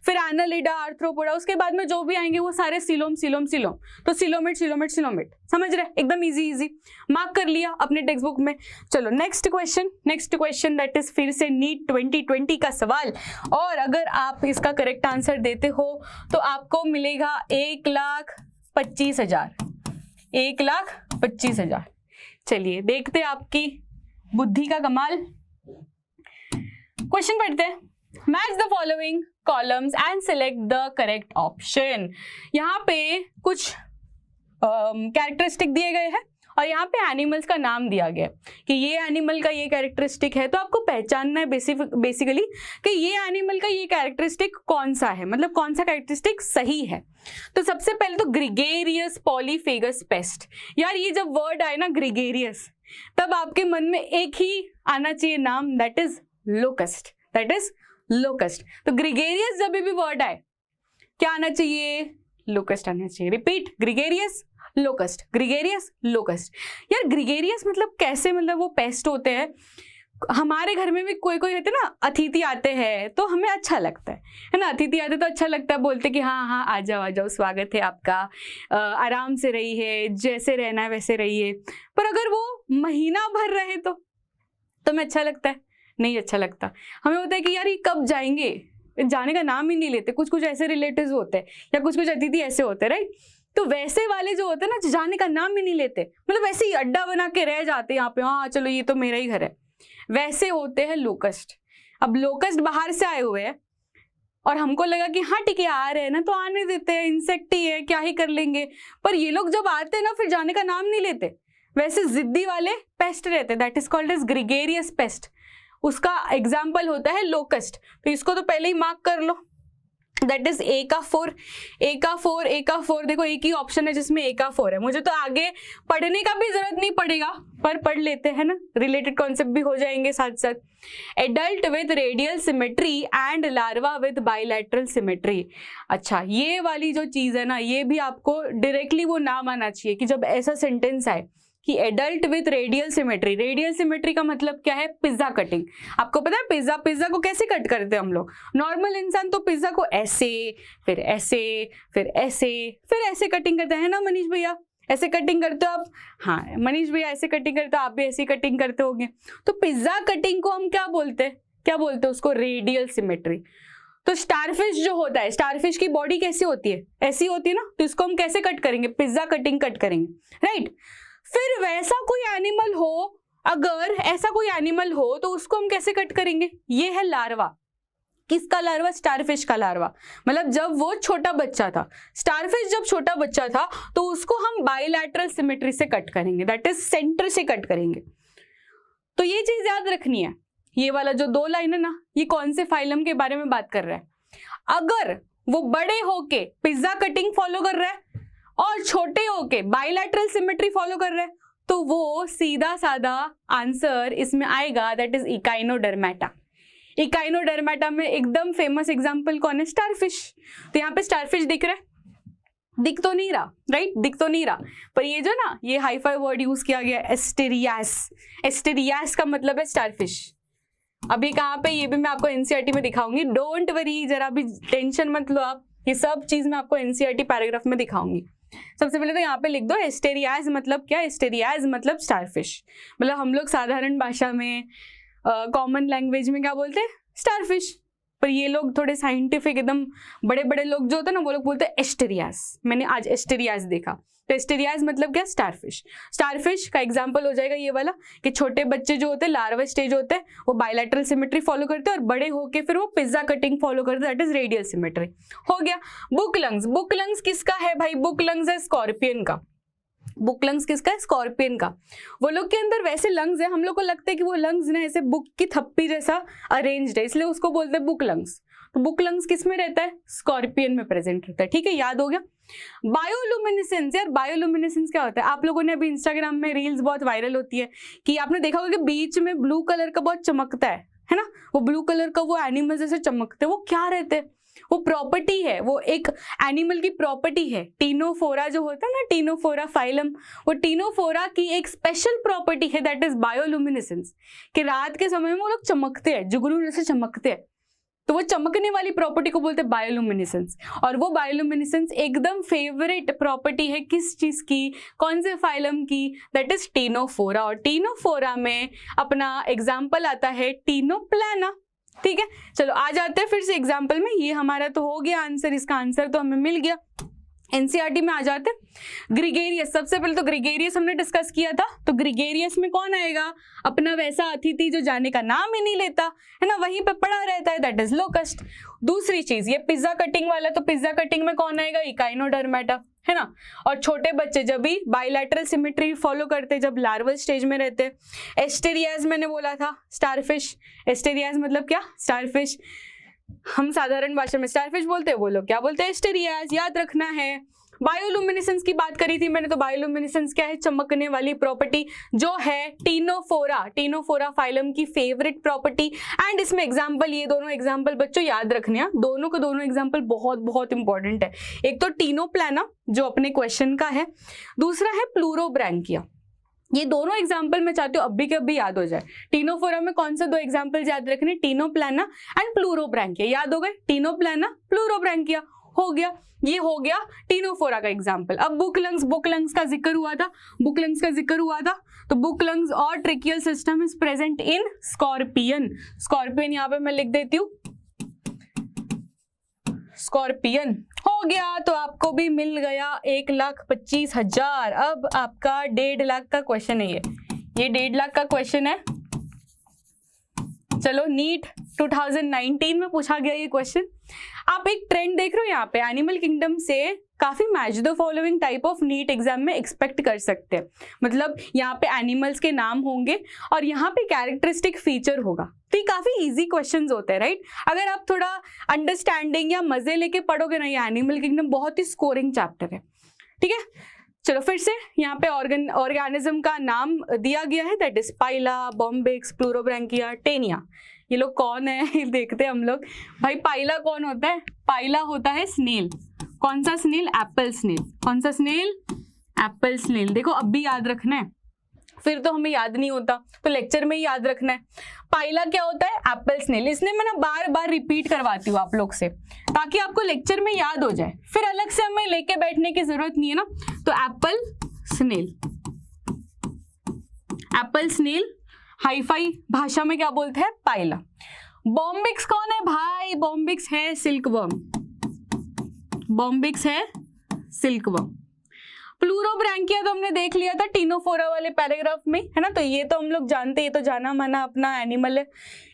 फिर एनालिडा, आर्थ्रोपोडा, उसके बाद में जो भी आएंगे वो सारे सीलोम सीलोम सीलोम, तो सिलोमेट सिलोमेट सिलोमेट। समझ रहे, एकदम इजी इजी, मार्क कर लिया अपने टेक्स्ट बुक में। चलो नेक्स्ट क्वेश्चन दैट इज फिर से नीट 2020 का सवाल, और अगर आप इसका करेक्ट आंसर देते हो तो आपको मिलेगा 1,25,000, 1,25,000। चलिए देखते हैं आपकी बुद्धि का कमाल। क्वेश्चन पढ़ते हैं। Match the following columns and select the correct option. यहाँ पे कुछ कैरेक्टरिस्टिक दिए गए हैं और यहाँ पे एनिमल्स का नाम दिया गया कि ये एनिमल का ये कैरेक्टरिस्टिक है, तो आपको पहचानना है बेसिकली कि ये एनिमल का ये कैरेक्टरिस्टिक कौन सा है, मतलब कौन सा कैरेक्टरिस्टिक सही है। तो सबसे पहले तो ग्रीगेरियस पॉलीफेगस पेस्ट। यार ये जब वर्ड आए ना ग्रीगेरियस, तब आपके मन में एक ही आना चाहिए नाम, that is locust, that is locust. तो ग्रीगेरियस जब भी वर्ड आए क्या आना चाहिए, लोकस्ट आना चाहिए। Repeat, gregarious locust, gregarious locust. यार ग्रीगेरियस मतलब कैसे, मतलब वो पेस्ट होते हैं। हमारे घर में भी कोई कोई रहते ना, अतिथि आते हैं तो हमें अच्छा लगता है ना, अतिथि आते तो अच्छा लगता है, बोलते कि हाँ हाँ आ जाओ स्वागत है आपका, आराम से रहिए, जैसे रहना है वैसे रहिए। पर अगर वो महीना भर रहे तो हमें अच्छा लगता है, नहीं अच्छा लगता। हमें होता है कि यार ये कब जाएंगे, जाने का नाम ही नहीं लेते। कुछ कुछ ऐसे रिलेटिव्स होते हैं या कुछ कुछ अतिथि ऐसे होते हैं, राइट। तो वैसे वाले जो होते हैं ना, जाने का नाम ही नहीं लेते, मतलब वैसे ही अड्डा बना के रह जाते हैं यहाँ पे, हाँ चलो ये तो मेरा ही घर है, वैसे होते हैं लोकस्ट। अब लोकस्ट बाहर से आए हुए हैं और हमको लगा कि हाँ ठीक है आ रहे हैं ना तो आने देते हैं, इंसेक्ट ही है क्या ही कर लेंगे। पर ये लोग जब आते हैं ना फिर जाने का नाम नहीं लेते, वैसे जिद्दी वाले पेस्ट रहते, that is called as gregarious pest. उसका एग्जाम्पल होता है लोकस्ट। तो इसको तो पहले ही मार्क कर लो, दैट इज ए का 4, ए का 4, ए का 4। देखो एक ही ऑप्शन है जिसमें ए का 4 है, मुझे तो आगे पढ़ने का भी जरूरत नहीं पड़ेगा, पर पढ़ लेते हैं ना, रिलेटेड कॉन्सेप्ट भी हो जाएंगे साथ साथ। Adult with radial symmetry and larva with bilateral symmetry. अच्छा, ये वाली जो चीज है ना, ये भी आपको डायरेक्टली वो नाम आना चाहिए कि जब ऐसा सेंटेंस आए कि adult with radial symmetry. Radial symmetry का मतलब क्या है? Pizza cutting. आपको पता है पिज्जा को कैसे कट करते हैं हम लोग? नॉर्मल इंसान तो पिज्जा को ऐसे, फिर ऐसे, फिर ऐसे, फिर ऐसे कटिंग करते हैं ना मनीष भैया? ऐसे कटिंग करते हो आप? हाँ मनीष भैया ऐसे कटिंग करते हो, आप भी ऐसी कटिंग करते होंगे। तो पिज्जा कटिंग को हम क्या बोलते हैं? क्या बोलते हैं उसको? Radial symmetry. तो स्टारफिश जो होता है, स्टारफिश की बॉडी कैसी होती है? ऐसी होती है ना, तो इसको हम कैसे कट करेंगे? पिज्जा कटिंग कट करेंगे, राइट। फिर वैसा कोई एनिमल हो, अगर ऐसा कोई एनिमल हो तो उसको हम कैसे कट करेंगे? ये है लार्वा। किसका लार्वा? स्टारफिश का लार्वा। मतलब जब वो छोटा बच्चा था, स्टारफिश जब छोटा बच्चा था, तो उसको हम बाइलैटरल सिमेट्री से कट करेंगे, दैट इज सेंटर से कट करेंगे। तो ये चीज याद रखनी है। ये वाला जो 2 लाइन है ना, ये कौन से फाइलम के बारे में बात कर रहा है? अगर वो बड़े होके पिज्जा कटिंग फॉलो कर रहा है और छोटे होके बाइलैटरल सिमेट्री फॉलो कर रहे हैं, तो वो सीधा साधा आंसर इसमें आएगा, दैट इज इकाइनोडर्मेटा। इकाइनोडर्मेटा में एकदम फेमस एग्जांपल कौन है? स्टारफिश। तो यहाँ पे स्टारफिश दिख रहा है? दिख तो नहीं रहा, राइट? दिख तो नहीं रहा, पर ये जो ना, ये हाई-फाई वर्ड यूज किया गया, एस्टेरियास। एस्टेरियास का मतलब है स्टारफिश। अभी कहाँ पे, ये भी मैं आपको एनसीईआरटी में दिखाऊंगी, डोंट वरी, जरा भी टेंशन मत लो आप, ये सब चीज मैं आपको एनसीईआरटी पैराग्राफ में दिखाऊंगी। सबसे पहले तो यहाँ पे लिख दो एस्टेरियाज मतलब क्या? एस्टेरियाज मतलब स्टारफिश। मतलब हम लोग साधारण भाषा में, कॉमन लैंग्वेज में क्या बोलते हैं? स्टारफिश। पर ये लोग थोड़े साइंटिफिक, एकदम बड़े बड़े लोग जो होते हैं ना, वो लोग बोलते हैं एस्टेरियाज। मैंने आज एस्टेरियाज देखा, तो एस्टेरियाज मतलब क्या? स्टारफिश। स्टारफिश का एग्जांपल हो जाएगा ये वाला कि छोटे बच्चे जो होते हैं, लार्वा स्टेज होते हैं, वो बाइलैटरल सिमेट्री फॉलो करते हैं, और बड़े होके फिर वो पिज्जा कटिंग फॉलो करते हैं, दैट इज रेडियल सिमेट्री। हो गया। Book lungs. बुक लंग्स किसका है भाई? बुक लंग्स है स्कॉर्पियन का। बुक लंग्स किसका है? स्कॉर्पियन का। वो लोग के अंदर वैसे लंग्स है, हम लोग को लगता है कि वो लंग्स ना ऐसे बुक की थप्पी जैसा अरेंज्ड है, इसलिए उसको बोलते हैं बुक लंग्स। तो बुक लंग्स किस में रहता है? स्कॉर्पियन में प्रेजेंट रहता है। ठीक है, याद हो गया। बायोलुमिनेसेंस। यार बायोलुमिनेसेंस क्या होता है? आप लोगों ने अभी इंस्टाग्राम में रील्स बहुत वायरल होती है कि आपने देखा होगा कि बीच में ब्लू कलर का बहुत चमकता है ना? वो ब्लू कलर का वो एनिमल जैसे चमकते हैं, वो क्या रहते हैं? वो प्रॉपर्टी है, वो एक एनिमल की प्रॉपर्टी है। टीनोफोरा जो होता है ना, टीनोफोरा फाइलम, वो टीनोफोरा की एक स्पेशल प्रॉपर्टी है, दैट इज बायोलुमिनेसेंस। कि रात के समय में वो लोग चमकते हैं, जुगनू जैसे चमकते हैं, तो वो चमकने वाली प्रॉपर्टी को बोलते हैं बायोलुमिनेसेंस। और वो बायोलुमिनेसेंस एकदम फेवरेट प्रॉपर्टी है किस चीज की? कौन से फाइलम की? That is Ctenophora. और टीनोफोरा में अपना एग्जाम्पल आता है टीनोप्लाना। ठीक है, चलो आ जाते हैं फिर से एग्जाम्पल में। ये हमारा तो हो गया आंसर, इसका आंसर तो हमें मिल गया। एनसीईआरटी में आ जाते हैं। ग्रिगेरियस। सबसे पहले तो ग्रिगेरियस हमने डिस्कस किया था, तो ग्रिगेरियस में कौन आएगा? अपना वैसा अतिथि जो जाने का नाम ही नहीं लेता है ना, वहीं पे पड़ा रहता है, दैट इज लोकस्ट। दूसरी चीज, ये पिज्जा कटिंग वाला, तो पिज्जा कटिंग में कौन आएगा? इकाइनोडर्मेटा, है ना। और छोटे बच्चे जब भी बाइलैटरल सिमेट्री फॉलो करते, जब लार्वल स्टेज में रहते। एस्टेरियाज मैंने बोला था, स्टारफिश। एस्टेरियाज मतलब क्या? स्टारफिश। हम साधारण भाषा में स्टारफिश बोलते हैं, वो लोग क्या बोलते हैं? एस्टेरियाज। याद रखना है। बायोलुमिनेसेंस की बात करी थी मैंने, तो बायोलुमिनेसेंस क्या है? चमकने वाली प्रॉपर्टी जो है टीनोफोरा, टीनोफोरा फाइलम की फेवरेट प्रॉपर्टी। एंड इसमें एग्जांपल, ये दोनों एग्जांपल बच्चों याद रखने हैं, दोनों के दोनों एग्जांपल बहुत बहुत इंपॉर्टेंट है। एक तो टीनोप्लाना जो अपने क्वेश्चन का है, दूसरा है प्लूरोब्रैंकिया। ये दोनों एग्जाम्पल मैं चाहती हूँ अभी के अभी याद हो जाए। टीनोफोरा में कौन से 2 एग्जाम्पल याद रखने? Ctenoplana and pleurobrachia. याद हो गए? Ctenoplana, pleurobrachia. हो गया, ये हो गया टीनोफोरा का एग्जाम्पल। अब बुक लंग्स। बुक लंग्स का जिक्र हुआ था, बुक लंग्स का जिक्र हुआ था, तो बुक लंग्स और tracheal system is present in scorpion. Scorpion यहाँ पे मैं लिख देती हूँ, स्कॉर्पियन। हो गया, तो आपको भी मिल गया 1,25,000। अब आपका 1.5 लाख का क्वेश्चन है, ये 1.5 लाख का क्वेश्चन है। चलो नीट 2019 में पूछा गया ये क्वेश्चन। आप एक ट्रेंड देख रहे हो यहाँ पे, एनिमल किंगडम से काफी match the following type of NEET exam में एक्सपेक्ट कर सकते हैं। मतलब यहाँ पे एनिमल्स के नाम होंगे और यहाँ पे कैरेक्टरिस्टिक फीचर होगा। तो ये काफी इजी क्वेश्चंस होते हैं, राइट। अगर आप थोड़ा अंडरस्टैंडिंग या मजे लेके पढ़ोगे ना, ये एनिमल किंगडम बहुत ही स्कोरिंग चैप्टर है, ठीक है। चलो फिर से यहाँ पे ऑर्गेनिज्म का नाम दिया गया है, that is pila, bombyx, pleurobrachia, taenia. ये लोग कौन है देखते हैं हम लोग। भाई पाइला कौन होता है? पाइला होता है स्नेल। कौन सा स्नेल? Apple snail. कौन सा स्नेल? Apple snail. देखो अब भी याद रखना है, फिर तो हमें याद नहीं होता, तो लेक्चर में ही याद रखना है। पाइला क्या होता है? Apple snail. इसलिए मैं ना बार बार रिपीट करवाती हूँ आप लोग से, ताकि आपको लेक्चर में याद हो जाए, फिर अलग से हमें लेके बैठने की जरूरत नहीं है ना। तो apple snail, apple snail, hi fi भाषा में क्या बोलते हैं? पाइला। बॉम्बिक्स कौन है भाई? बॉम्बिक्स है सिल्कवर्म। बॉम्बिक्स है सिल्कवर्म। प्लूरोब्रैंकिया तो हमने देख लिया था टीनोफोरा वाले पैराग्राफ में, है ना। तो ये तो हम लोग जानते हैं, ये तो जाना माना अपना एनिमल है।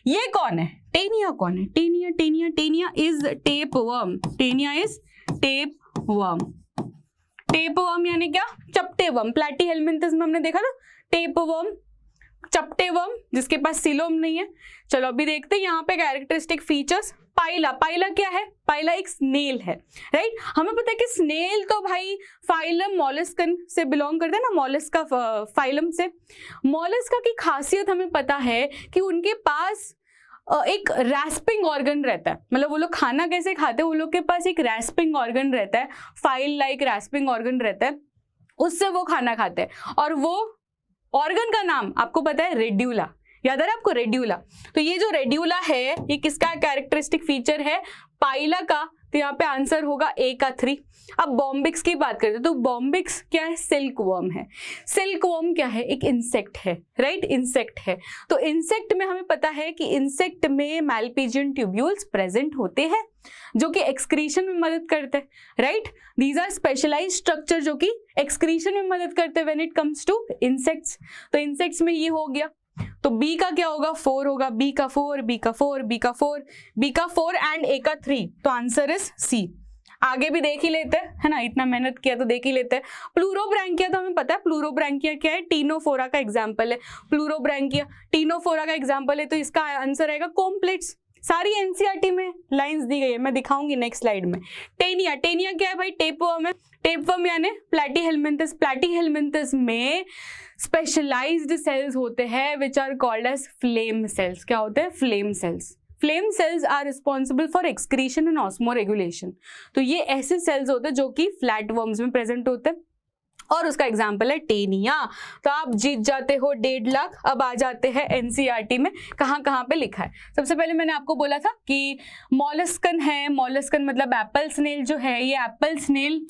ये कौन है? टेनिया कौन है? Taenia, Taenia, Taenia is tapeworm. Taenia is tapeworm. Tapeworm यानी क्या? चपटे वर्म। प्लैटीहेल्मिन्थस में हमने देखा था टेपवर्म, चपटे वर्म, जिसके पास सिलोम नहीं है। चलो अभी देखते हैं यहाँ पे कैरेक्टरिस्टिक फीचर्स। पाइला, पाइला क्या है? पाइला एक स्नेल है, राइट। हमें पता है कि स्नेल तो भाई फाइलम मॉलस्कन से बिलोंग करते हैं ना, मॉलस्का फाइलम से। मॉलस्का की खासियत हमें पता है कि उनके पास एक रैस्पिंग ऑर्गन रहता है। मतलब वो लोग खाना कैसे खाते हैं, वो लोग के पास एक रैस्पिंग ऑर्गन रहता है, फाइल लाइक रैस्पिंग ऑर्गन रहता है, उससे वो खाना खाते हैं। और वो ऑर्गन का नाम आपको पता है? रेड्यूला। याद आ रहा है आपको? रेड्यूला। तो ये जो रेड्यूला है, ये किसका कैरेक्टरिस्टिक फीचर है? पाइला का। तो यहाँ पे आंसर होगा ए का 3। अब बॉम्बिक्स की बात करते हैं, तो बॉम्बिक्स क्या है? सिल्कवर्म है। सिल्कवर्म क्या है? एक इंसेक्ट है, राइट। इंसेक्ट है। तो इंसेक्ट में हमें पता है कि इंसेक्ट में मैलपिजियन ट्यूब्यूल्स प्रेजेंट होते हैं, जो कि एक्सक्रीशन में मदद करते हैं, right. These are specialized structure जो कि एक्सक्रीशन में मदद करते हैं when it comes to insects. तो इंसेक्ट्स में ये हो गया। तो बी का क्या होगा? 4 होगा। बी का 4, बी का 4, बी का 4, बी का 4 एंड ए का 3। तो आंसर इज सी। आगे भी देख ही लेते हैं, है ना, इतना मेहनत किया तो देख ही लेते हैं। प्लूरोब्रैंकिया तो हमें पता है, प्लूरोब्रैंकिया क्या है? टीनोफोरा का एग्जाम्पल है। प्लूरोब्रैंकिया टीनोफोरा का एग्जाम्पल है, तो इसका आंसर आएगा कॉम्प्लेट्स। सारी एनसीईआरटी में लाइंस दी गई है, मैं दिखाऊंगी नेक्स्ट स्लाइड में। टेनिया, टेनिया क्या है भाई? टेपवर्म है। टेपवर्म यानी प्लैटीहेल्मिन्थस। प्लैटीहेल्मिन्थस में स्पेशलाइज्ड सेल्स होते हैं which are called as flame cells. क्या होते हैं? Flame cells. Flame cells are responsible for excretion and osmoregulation. तो ये ऐसे सेल्स होते हैं जो कि फ्लैट वर्म्स में प्रेजेंट होते हैं, और उसका एग्जाम्पल है टेनिया। तो आप जीत जाते हो 1.5 लाख। अब आ जाते हैं एनसीईआरटी में कहाँ कहाँ पे लिखा है। सबसे पहले मैंने आपको बोला था कि मॉलस्कन है। मॉलस्कन मतलब एप्पल स्नेल जो है, ये एप्पल स्नेल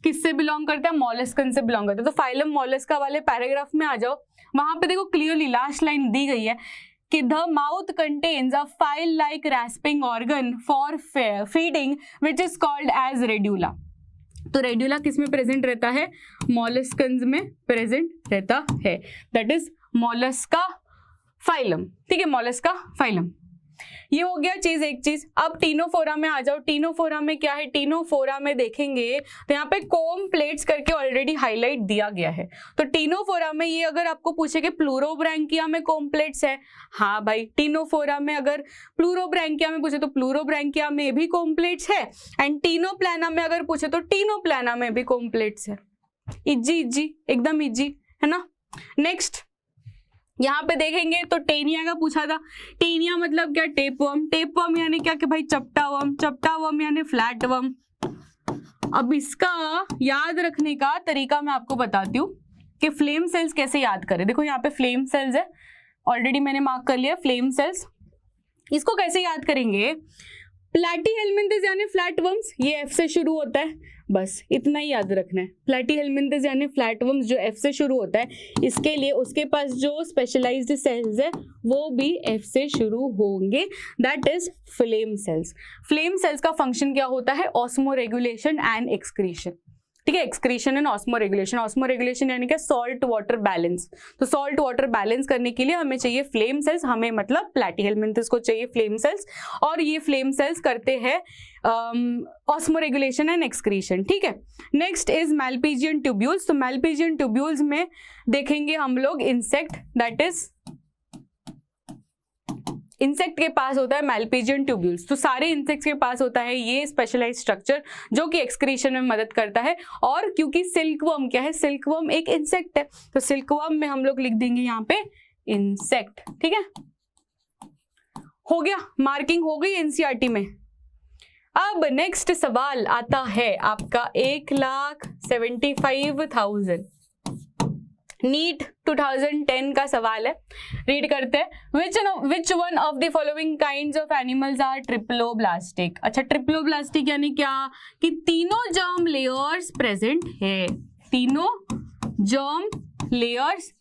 किससे बिलोंग करता है? मॉलस्कन से बिलोंग करता है। तो फाइलम मॉलस्का वाले पैराग्राफ में आ जाओ, वहां पे देखो क्लियरली लास्ट लाइन दी गई है कि the mouth contains a file like rasping organ for feeding which is called as radula. तो रेड्यूला किस में प्रेजेंट रहता है? मॉलस्कन्स में प्रेजेंट रहता है, दैट इज मॉलस्का फाइलम। ठीक है, मॉलस्का फाइलम। ये हो गया चीज, एक चीज। अब टीनोफोरा में आ जाओ। टीनोफोरा में क्या है? टीनोफोरा में देखेंगे तो यहाँ पे कोम प्लेट्स करके ऑलरेडी हाईलाइट दिया गया है। तो टीनोफोरा में ये अगर आपको पूछे कि प्लूरोब्रैंकिया में कोम प्लेट्स है, हाँ भाई टीनोफोरा में अगर प्लूरोब्रैंकिया में पूछे तो प्लूरोब्रैंकिया में भी कोम प्लेट्स है, एंड टीनोप्लाना में अगर पूछे तो टीनोप्लाना में भी कोम प्लेट्स है। इजी इजी, एकदम इजी, है ना। नेक्स्ट यहाँ पे देखेंगे तो टेनिया का पूछा था। टेनिया मतलब क्या? टेपवर्म। टेपवर्म यानी क्या कि भाई चपटा वर्म। चपटा वर्म यानी फ्लैट वर्म। अब इसका याद रखने का तरीका मैं आपको बताती हूँ कि फ्लेम सेल्स कैसे याद करें। देखो यहाँ पे फ्लेम सेल्स है, ऑलरेडी मैंने मार्क कर लिया फ्लेम सेल्स। इसको कैसे याद करेंगे? प्लैटीहेल्मिन्थस यानी फ्लैट वर्म्स, ये एफ से शुरू होता है, बस इतना ही याद रखना है। प्लैटीहेल्मिन्थस यानी फ्लैट वर्म्स जो एफ से शुरू होता है, इसके लिए उसके पास जो स्पेशलाइज्ड सेल्स है वो भी एफ से शुरू होंगे, that is flame cells. Flame sales का फंक्शन क्या होता है? Osmo regulation and excretion. ठीक है। Excretion and osmo regulation, osmo regulation यानी क्या, सॉल्ट वाटर बैलेंस। तो सॉल्ट वाटर बैलेंस करने के लिए हमें चाहिए फ्लेम सेल्स, हमें मतलब प्लैटीहेलमिंथस को चाहिए फ्लेम सेल्स, और ये फ्लेम सेल्स करते हैं ऑस्मो रेगुलेशन एंड एक्सक्रीशन, ठीक है। Next is Malpighian tubules. तो मैलपीजियन ट्यूब्यूल्स में देखेंगे हम लोग इंसेक्ट, दैट इज इंसेक्ट के पास होता है मैलपीजियन ट्यूब्यूल्स। तो सारे इंसेक्ट्स के पास होता है ये स्पेशलाइज स्ट्रक्चर जो कि एक्सक्रीशन में मदद करता है। और क्योंकि सिल्कवर्म क्या है, सिल्कवर्म एक इंसेक्ट है, तो सिल्कवर्म में हम लोग लिख देंगे यहाँ पे इंसेक्ट, ठीक है। हो गया, मार्किंग हो गई एनसीईआरटी में। अब नेक्स्ट सवाल आता है आपका 1,75,000 नीट 2010 का सवाल है, रीड करते हैं। Which one of the following kinds of animals are triploblastic. अच्छा, ट्रिप्लोब्लास्टिक यानी क्या, कि तीनों जर्म लेयर्स प्रेजेंट है, तीनों जर्म लेयर्स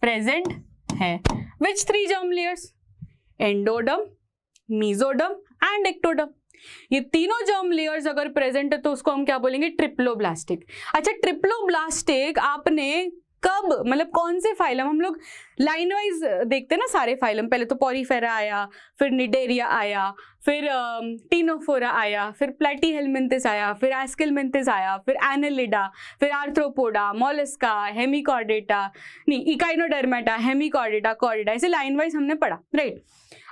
प्रेजेंट है। विच 3 germ layers, endoderm, mesoderm and ectoderm. ये तीनों जर्म लेयर्स अगर प्रेजेंट है तो उसको हम क्या बोलेंगे, ट्रिप्लोब्लास्टिक। अच्छा, ट्रिप्लोब्लास्टिक आपने कब, मतलब कौन से फाइलम, हम लोग लाइन वाइज देखते हैं ना सारे फाइलम, पहले तो पॉरीफेरा आया, फिर निडेरिया आया, फिर टीनोफोरा आया, फिर प्लैटीहेलमिंथस आया, फिर एस्केलमिंथस आया, फिर एनालिडा, फिर आर्थ्रोपोडा, मोलस्का, हेमिकॉर्डेटा, नहीं इकाइनोडर्मेटा, हेमिकॉर्डेटा, कॉर्डेटा, ऐसे लाइन वाइज हमने पढ़ा, राइट।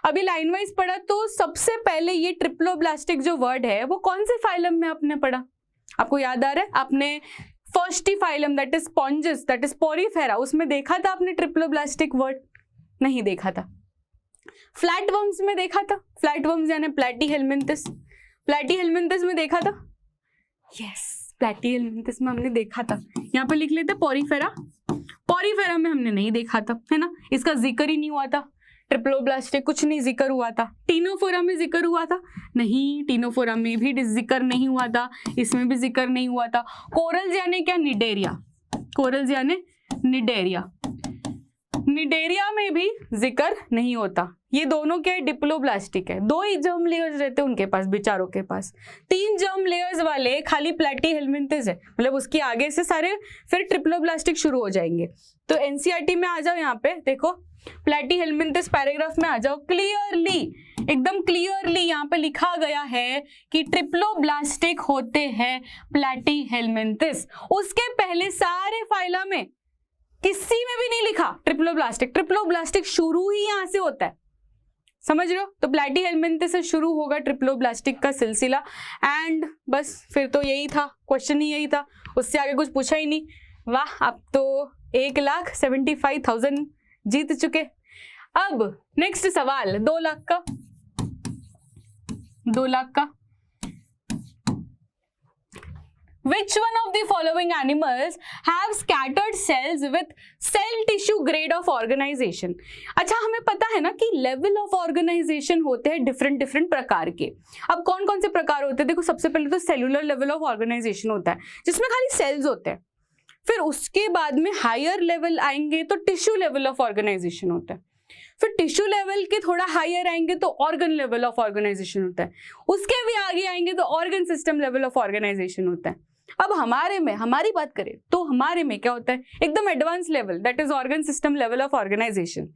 अभी लाइन वाइज पढ़ा तो सबसे पहले ये ट्रिप्लोब्लास्टिक जो वर्ड है वो कौन से फाइलम में आपने पढ़ा, आपको याद आ रहा है? आपने first he phylum that is sponges, that is Porifera, उसमें देखा था आपने ट्रिप्लोब्लास्टिक वर्ड? नहीं देखा था। फ्लैटवर्म्स में देखा था, फ्लैटवर्म्स यानी प्लैटीहेलमिंथस, प्लैटीहेलमिंथस में देखा था, यस प्लैटीहेलमिंथस में हमने देखा था। यहाँ पे लिख लेते पॉरीफेरा, पॉरीफेरा में हमने नहीं देखा था, है ना, इसका जिक्र ही नहीं हुआ था। ट्रिप्लोब्लास्टिक कुछ नहीं जिक्र हुआ था। टीनोफोरा में जिक्र हुआ था? नहीं, टीनोफोरा में भी जिक्र नहीं हुआ था, इसमें भी जिक्र नहीं हुआ था। कोरल्स यानी क्या, निडेरिया, कोरल्स यानी निडेरिया, निडेरिया में भी जिक्र नहीं होता। ये दोनों क्या है, डिप्लोब्लास्टिक है। 2 ही जर्म लेयर्स रहते हैं उनके पास, बेचारों के पास। 3 जर्म लेयर्स वाले खाली प्लैटीहेलमिंथस है, मतलब उसके आगे से सारे फिर ट्रिप्लोब्लास्टिक शुरू हो जाएंगे। तो एनसीईआरटी में आ जाओ, यहाँ पे देखो प्लैटीहेलमिंथस पैराग्राफ में आ जाओ, क्लियरली, एकदम क्लियरली यहाँ पे लिखा गया है कि ट्रिप्लोब्लास्टिक होते हैं प्लैटीहेलमिंथस। उसके पहले सारे फाइलम में किसी में भी नहीं लिखा ट्रिप्लोब्लास्टिक, ट्रिप्लोब्लास्टिक शुरू ही यहाँ से होता है, समझ रहे हो? तो प्लैटीहेलमिंथस से शुरू होगा ट्रिप्लोब्लास्टिक का सिलसिला, एंड बस फिर तो यही था, क्वेश्चन ही यही था, उससे आगे कुछ पूछा ही नहीं। वाह, अब तो 1,75,000 जीत चुके। अब नेक्स्ट सवाल 2 लाख का, 2 लाख का। Which one of the following animals have scattered cells with cell tissue grade of organization? अच्छा, हमें पता है ना कि लेवल ऑफ ऑर्गेनाइजेशन होते हैं डिफरेंट प्रकार के। अब कौन कौन से प्रकार होते हैं, देखो सबसे पहले तो सेलुलर लेवल ऑफ ऑर्गेनाइजेशन होता है जिसमें खाली सेल्स होते हैं। फिर उसके बाद में हायर लेवल आएंगे तो टिश्यू लेवल ऑफ ऑर्गेनाइजेशन होता है। फिर टिश्यू लेवल के थोड़ा हायर आएंगे तो ऑर्गन लेवल ऑफ ऑर्गेनाइजेशन होता है। उसके भी आगे आएंगे तो organ system level of organisation होता है। अब हमारे में, हमारी बात करें तो हमारे में क्या होता है, एकदम advance level, that is organ system level of organisation.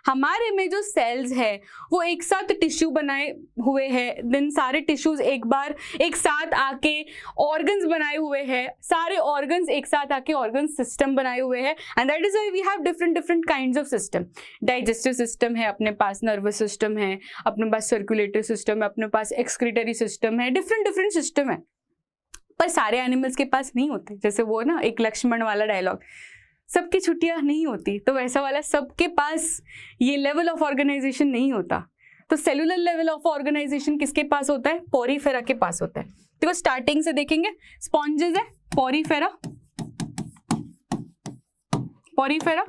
हमारे में जो सेल्स है वो एक साथ टिश्यू बनाए हुए हैं, देन सारे टिश्यूज एक बार एक साथ आके ऑर्गन्स बनाए हुए हैं, सारे ऑर्गन्स एक साथ आके ऑर्गन सिस्टम बनाए हुए हैं, and that is why we have different kinds of system. Digestive system है अपने पास, नर्वस सिस्टम है अपने पास, सर्कुलेटरी सिस्टम है अपने पास, एक्सक्रीटरी सिस्टम है, डिफरेंट सिस्टम है। पर सारे एनिमल्स के पास नहीं होते, जैसे वो ना एक लक्ष्मण वाला डायलॉग, सबकी छुट्टियां नहीं होती, तो वैसा वाला सबके पास ये लेवल ऑफ ऑर्गेनाइजेशन नहीं होता। तो सेलुलर लेवल ऑफ ऑर्गेनाइजेशन किसके पास होता है, पॉरीफेरा के पास होता है। देखो स्टार्टिंग से देखेंगे, स्पॉन्जेस है पॉरीफेरा, पॉरीफेरा,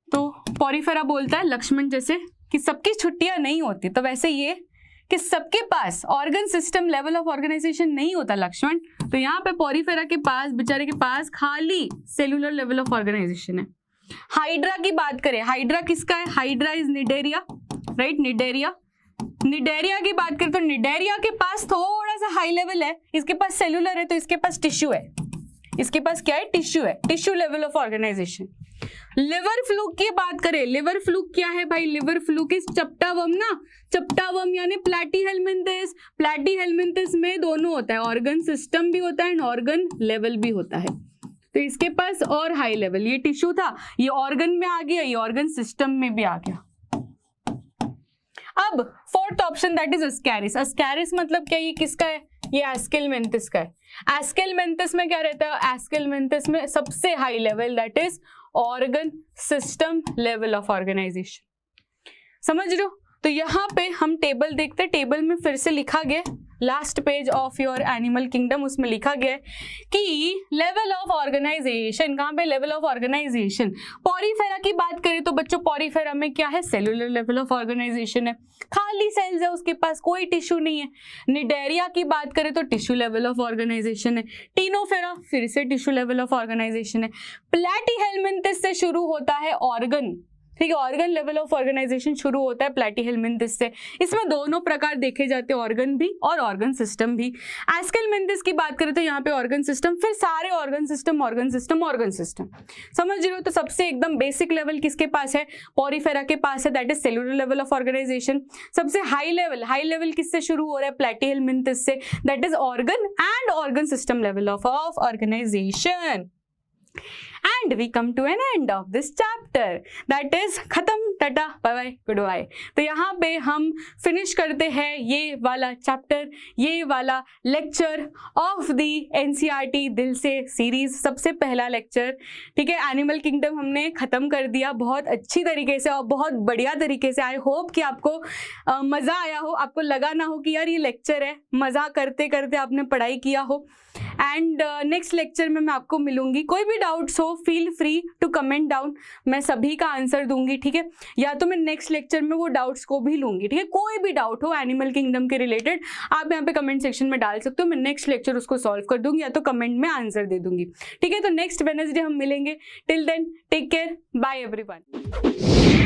तो पॉरीफेरा बोलता है लक्ष्मण जैसे कि सबकी छुट्टियां नहीं होती, तो वैसे ये कि सबके पास organ system level of organisation नहीं होता लक्ष्मण। तो यहाँ पे पॉरीफेरा के पास, बेचारे के पास खाली सेलुलर लेवल ऑफ ऑर्गेनाइजेशन है। हाइड्रा की बात करें, हाइड्रा किसका है, hydra is Cnidaria, right, Cnidaria. Cnidaria की बात करें तो निडेरिया के पास थोड़ा सा हाई लेवल है, इसके पास सेलुलर है तो इसके पास टिश्यू है, इसके पास क्या है, टिश्यू है, tissue level of organisation. Liver fluke की बात करें, लिवर फ्लूक क्या है भाई, लिवर फ्लूक इज चप्टावर्म ना, चप्टावर्म यानी प्लैटीहेलमिन्थेस, प्लैटीहेलमिन्थेस में दोनों होता है, ऑर्गन सिस्टम भी होता है एंड ऑर्गन लेवल भी होता है। तो इसके पास और हाई लेवल, ये टिश्यू था, ये ऑर्गन में आ गया, ये ऑर्गन सिस्टम में भी आ गया। अब फोर्थ ऑप्शन दैट इज अस्कैरिस। अस्कैरिस मतलब क्या, ये किसका है, ये एस्केलमेंथिस का है। एस्केलमेंथिस में क्या रहता है, एस्केलमेंथिस में सबसे high level that is organ system level of organisation. समझ रहे हो? तो यहाँ पे हम टेबल देखते हैं, टेबल में फिर से लिखा गया, last page of your animal kingdom, उसमें लिखा गया है कि लेवल ऑफ ऑर्गेनाइजेशन, कहाँ पे, लेवल ऑफ ऑर्गेनाइजेशन। पॉरीफेरा की बात करें तो बच्चों पॉरीफेरा में क्या है, सेलुलर लेवल ऑफ ऑर्गेनाइजेशन है, खाली सेल्स है, उसके पास कोई टिश्यू नहीं है। निडेरिया की बात करें तो टिश्यू लेवल ऑफ ऑर्गेनाइजेशन है। टिनोफेरा फिर से टिश्यू लेवल ऑफ ऑर्गेनाइजेशन है। प्लैटीहेलमिन्थेस से शुरू होता है ऑर्गन, ठीक है, ऑर्गन लेवल ऑफ ऑर्गेनाइजेशन शुरू होता है प्लैटीहेलमिन्थेस से। इसमें दोनों प्रकार देखे जाते हैं, ऑर्गन भी और ऑर्गन सिस्टम भी। एस्केलमेंथिस की बात करें तो यहाँ पे ऑर्गन सिस्टम, फिर सारे organ system organ system organ system. समझ रहे हो? तो सबसे एकदम बेसिक लेवल किसके पास है, पॉरीफेरा के पास है, that is cellular level of organisation. सबसे हाई लेवल किससे शुरू हो रहा है, प्लैटीहेलमिन्थेस से, that is organ and organ system level of organisation. And we come to an end of this chapter. That is खत्म, टाटा बाय बाय गुड बाय। तो यहाँ पे हम फिनिश करते हैं ये वाला चैप्टर, ये वाला लेक्चर ऑफ द एनसीईआरटी दिल से सीरीज, सबसे पहला लेक्चर, ठीक है। एनिमल किंगडम हमने खत्म कर दिया बहुत अच्छी तरीके से और बहुत बढ़िया तरीके से। आई होप कि आपको मज़ा आया हो, आपको लगा ना हो कि यार ये लेक्चर है, मज़ा करते करते आपने पढ़ाई किया हो। एंड नेक्स्ट लेक्चर में मैं आपको मिलूंगी। कोई भी डाउट्स हो feel free to comment down, मैं सभी का आंसर दूंगी, ठीक है। या तो मैं नेक्स्ट लेक्चर में वो डाउट्स को भी लूंगी, ठीक है। कोई भी डाउट हो एनिमल किंगडम के रिलेटेड आप यहाँ पे कमेंट सेक्शन में डाल सकते हो, मैं नेक्स्ट लेक्चर उसको सॉल्व कर दूंगी या तो कमेंट में आंसर दे दूंगी, ठीक है। तो नेक्स्ट वेडनेसडे हम मिलेंगे। Till then take care, bye everyone.